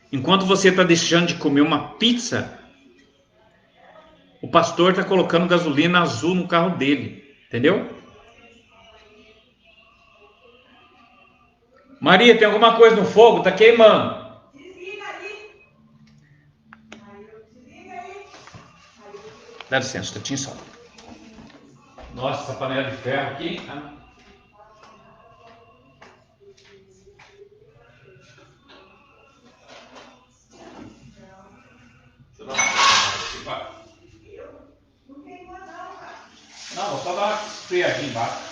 Enquanto você está deixando de comer uma pizza, o pastor está colocando gasolina azul no carro dele. Entendeu? Maria, tem alguma coisa no fogo? Tá queimando. Dá licença, Tatinho, só. Nossa, essa panela de ferro aqui. Não, vou só dar uma esfriadinha embaixo.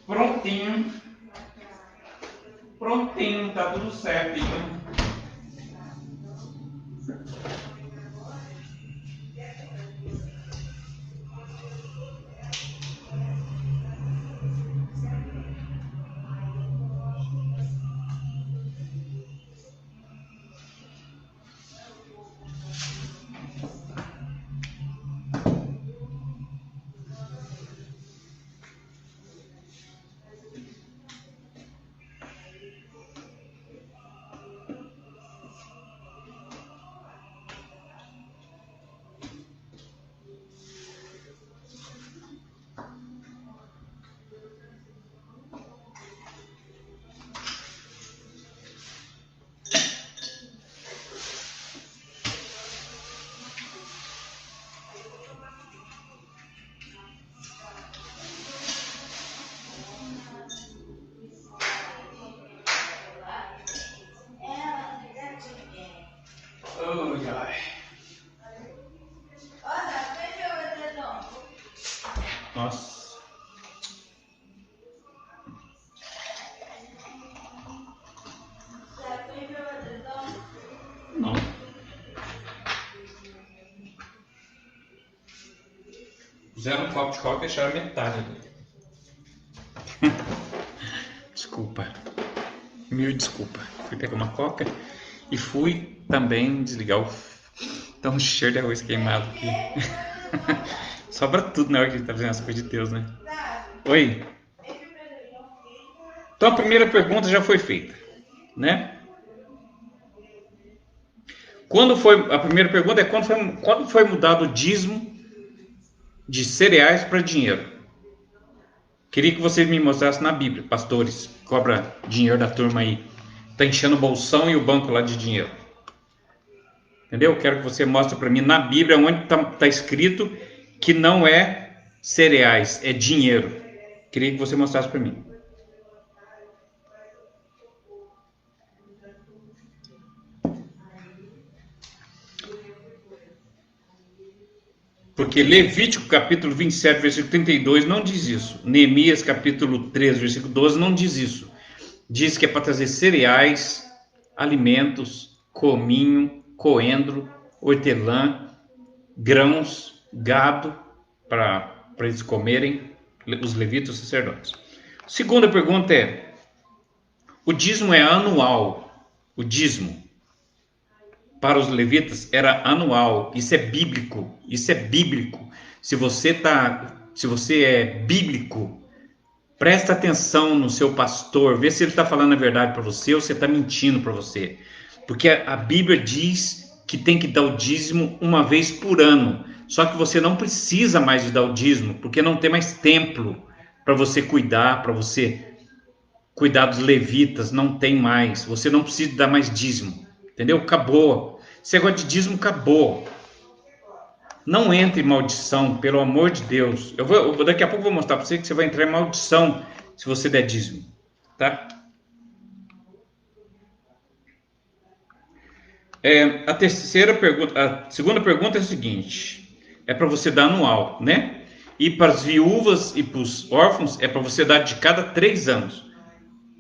Prontinho. Prontinho, tá tudo certo. Nossa. Não. Fizeram um copo de coca e deixaram metade. Desculpa. Mil desculpa. Fui pegar uma coca e fui também desligar o... Tá um cheiro de arroz queimado aqui. Sobra tudo na hora que a gente tá fazendo as coisas de Deus, né? Oi. Então a primeira pergunta já foi feita, né? A primeira pergunta é quando foi mudado o dízimo de cereais para dinheiro? Queria que vocês me mostrassem na Bíblia, pastores, cobra dinheiro da turma aí, tá enchendo o bolsão e o banco lá de dinheiro. Entendeu? Quero que você mostre para mim na Bíblia onde tá escrito que não é cereais, é dinheiro. Queria que você mostrasse para mim. Porque Levítico capítulo 27, versículo 32 não diz isso. Neemias capítulo 3, versículo 12 não diz isso. Diz que é para trazer cereais, alimentos, cominho, coentro, hortelã, grãos, gado, para eles comerem, os levitas e os sacerdotes. Segunda pergunta é, o dízimo é anual? O dízimo para os levitas era anual. Isso é bíblico. Isso é bíblico. Se você é bíblico, presta atenção no seu pastor, vê se ele está falando a verdade para você ou se está mentindo para você. Porque a Bíblia diz que tem que dar o dízimo uma vez por ano. Só que você não precisa mais de dar o dízimo, porque não tem mais templo para você cuidar, dos levitas, não tem mais. Você não precisa dar mais dízimo, entendeu? Acabou. Esse negócio de dízimo acabou. Não entre em maldição, pelo amor de Deus. Daqui a pouco eu vou mostrar para você que você vai entrar em maldição se você der dízimo, tá? A segunda pergunta é a seguinte: é para você dar anual, né? E para as viúvas e para os órfãos é para você dar de cada 3 anos.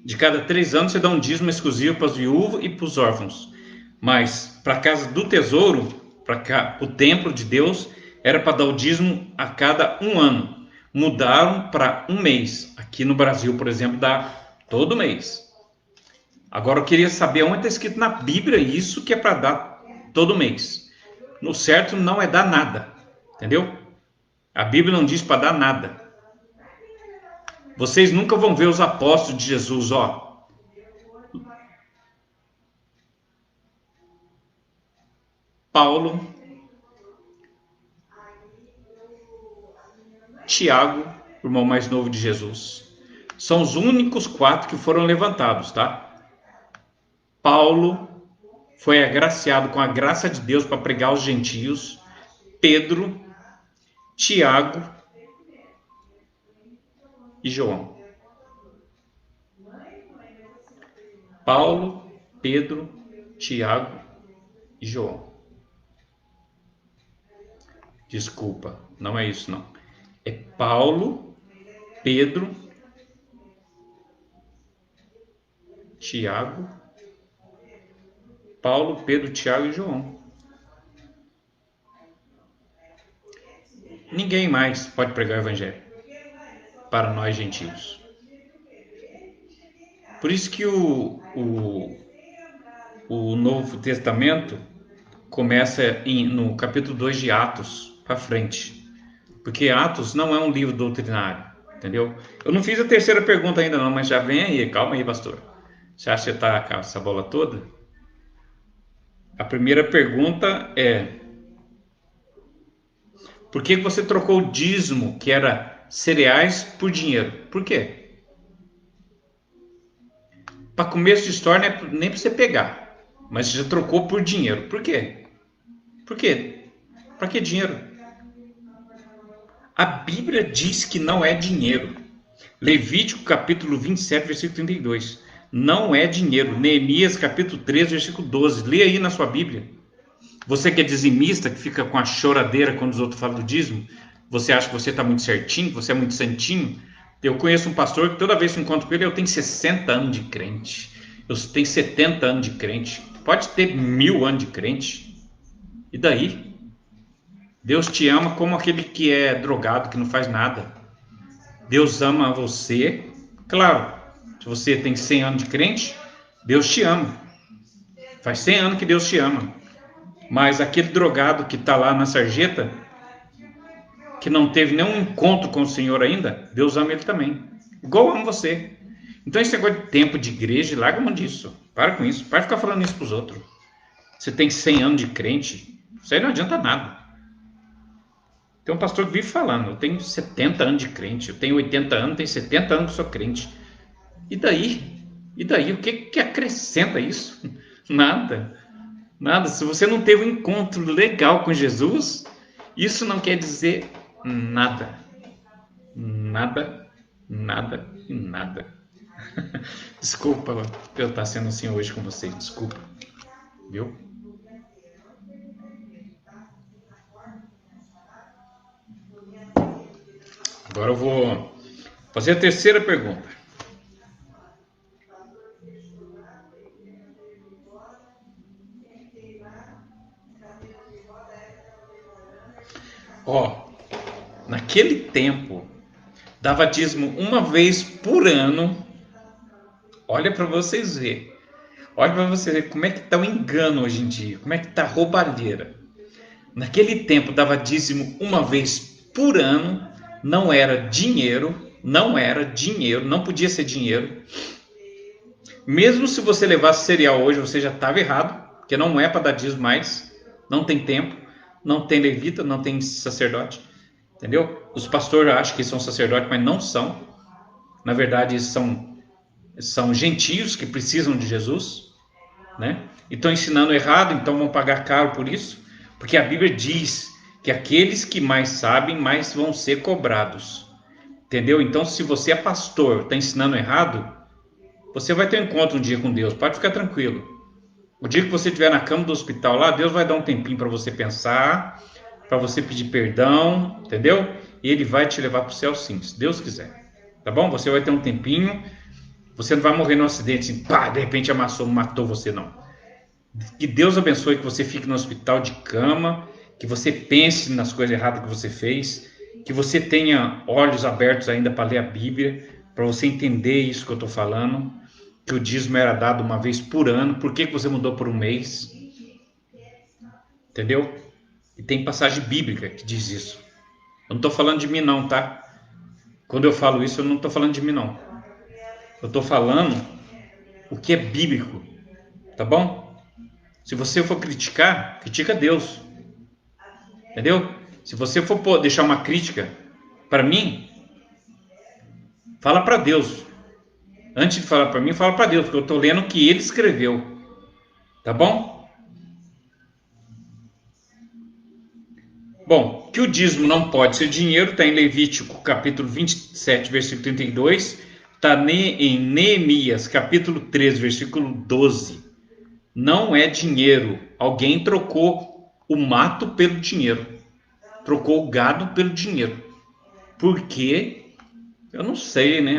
De cada 3 anos você dá um dízimo exclusivo para as viúvas e para os órfãos. Mas para a casa do tesouro, para o templo de Deus, era para dar o dízimo a cada 1 ano. Mudaram para 1 mês. Aqui no Brasil, por exemplo, dá todo mês. Agora eu queria saber onde está escrito na Bíblia isso que é para dar todo mês. No certo não é dar nada, entendeu? A Bíblia não diz para dar nada. Vocês nunca vão ver os apóstolos de Jesus, ó. Paulo, Tiago, o irmão mais novo de Jesus. São os únicos 4 que foram levantados, tá? Paulo foi agraciado com a graça de Deus para pregar aos gentios. Pedro, Tiago e João. Paulo, Pedro, Tiago e João. Desculpa, não é isso não. É Paulo, Pedro, Tiago, e João. Ninguém mais pode pregar o evangelho para nós gentios. Por isso que o Novo Testamento começa no capítulo 2 de Atos para frente. Porque Atos não é um livro doutrinário, entendeu? Eu não fiz a terceira pergunta ainda não, mas já vem aí, calma aí, pastor. Você acha que você está com essa bola toda? A primeira pergunta é: por que você trocou o dízimo, que era cereais, por dinheiro? Por quê? Para começo de história, nem para você pegar, mas você já trocou por dinheiro. Por quê? Por quê? Para que dinheiro? A Bíblia diz que não é dinheiro. Levítico capítulo 27, versículo 32. Não é dinheiro. Neemias capítulo 13, versículo 12. Lê aí na sua Bíblia. Você que é dizimista, que fica com a choradeira quando os outros falam do dízimo, você acha que você está muito certinho, que você é muito santinho? Eu conheço um pastor que toda vez que eu encontro com ele, eu tenho 60 anos de crente. Eu tenho 70 anos de crente. Pode ter 1000 anos de crente. E daí? Deus te ama como aquele que é drogado, que não faz nada. Deus ama você. Claro, se você tem 100 anos de crente, Deus te ama. Faz 100 anos que Deus te ama. Mas aquele drogado que está lá na sarjeta, que não teve nenhum encontro com o Senhor ainda, Deus ama ele também. Igual ama você. Então esse negócio de tempo de igreja, larga mão disso. Para com isso. Para ficar falando isso para os outros. Você tem 100 anos de crente, isso aí não adianta nada. Tem um pastor que vive falando: eu tenho 70 anos de crente, eu tenho 80 anos, tenho 70 anos que sou crente. E daí? E daí? O que acrescenta isso? Nada. Nada. Se você não teve um encontro legal com Jesus, isso não quer dizer nada. Nada, nada e nada. Desculpa eu estar sendo assim hoje com vocês. Desculpa. Viu? Agora eu vou fazer a terceira pergunta. Naquele tempo, dava dízimo uma vez por ano. Olha para vocês verem. Olha para vocês verem como é que está o engano hoje em dia. Como é que está a roubalheira. Naquele tempo, dava dízimo uma vez por ano. Não era dinheiro. Não podia ser dinheiro. Mesmo se você levasse cereal hoje, você já estava errado. Porque não é para dar dízimo mais. Não tem templo, não tem levita, não tem sacerdote. Entendeu? Os pastores acham que são sacerdotes, mas não são. Na verdade, são gentios que precisam de Jesus, né? E estão ensinando errado, então vão pagar caro por isso. Porque a Bíblia diz que aqueles que mais sabem, mais vão ser cobrados. Entendeu? Então, se você é pastor, está ensinando errado, você vai ter um encontro um dia com Deus. Pode ficar tranquilo. O dia que você estiver na cama do hospital lá, Deus vai dar um tempinho para você pensar, para você pedir perdão, entendeu? E Ele vai te levar para o céu sim, se Deus quiser. Tá bom? Você vai ter um tempinho. Você não vai morrer num acidente assim, pá, de repente matou você, não. Que Deus abençoe que você fique no hospital de cama, que você pense nas coisas erradas que você fez, que você tenha olhos abertos ainda para ler a Bíblia, para você entender isso que eu estou falando, que o dízimo era dado uma vez por ano, por que você mudou por um mês? Entendeu? E tem passagem bíblica que diz isso. Eu não estou falando de mim não, tá? Quando eu falo isso, eu não estou falando de mim não. Eu estou falando o que é bíblico, tá bom? Se você for criticar, critica Deus. Entendeu? Se você for deixar uma crítica para mim, fala para Deus. Antes de falar para mim, fala para Deus, porque eu estou lendo o que ele escreveu. Tá bom? Bom, que o dízimo não pode ser dinheiro, está em Levítico capítulo 27, versículo 32. Está em Neemias capítulo 3, versículo 12. Não é dinheiro. Alguém trocou o mato pelo dinheiro. Trocou o gado pelo dinheiro. Por quê? Eu não sei, né?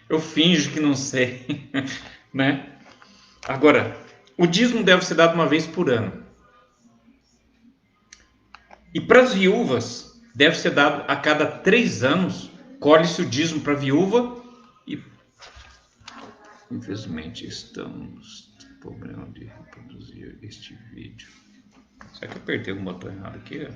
Eu finjo que não sei, né? Agora, o dízimo deve ser dado uma vez por ano. E para as viúvas, deve ser dado a cada 3 anos. Colhe-se o dízimo para a viúva e... Infelizmente, estamos com problema de reproduzir este vídeo. Será que eu apertei algum botão errado aqui?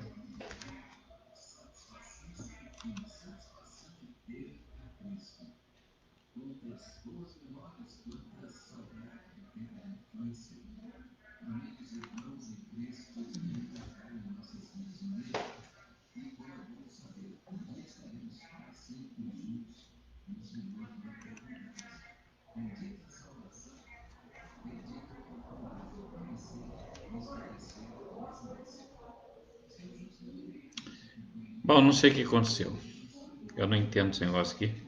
Bom, não sei o que aconteceu. Eu não entendo esse negócio aqui.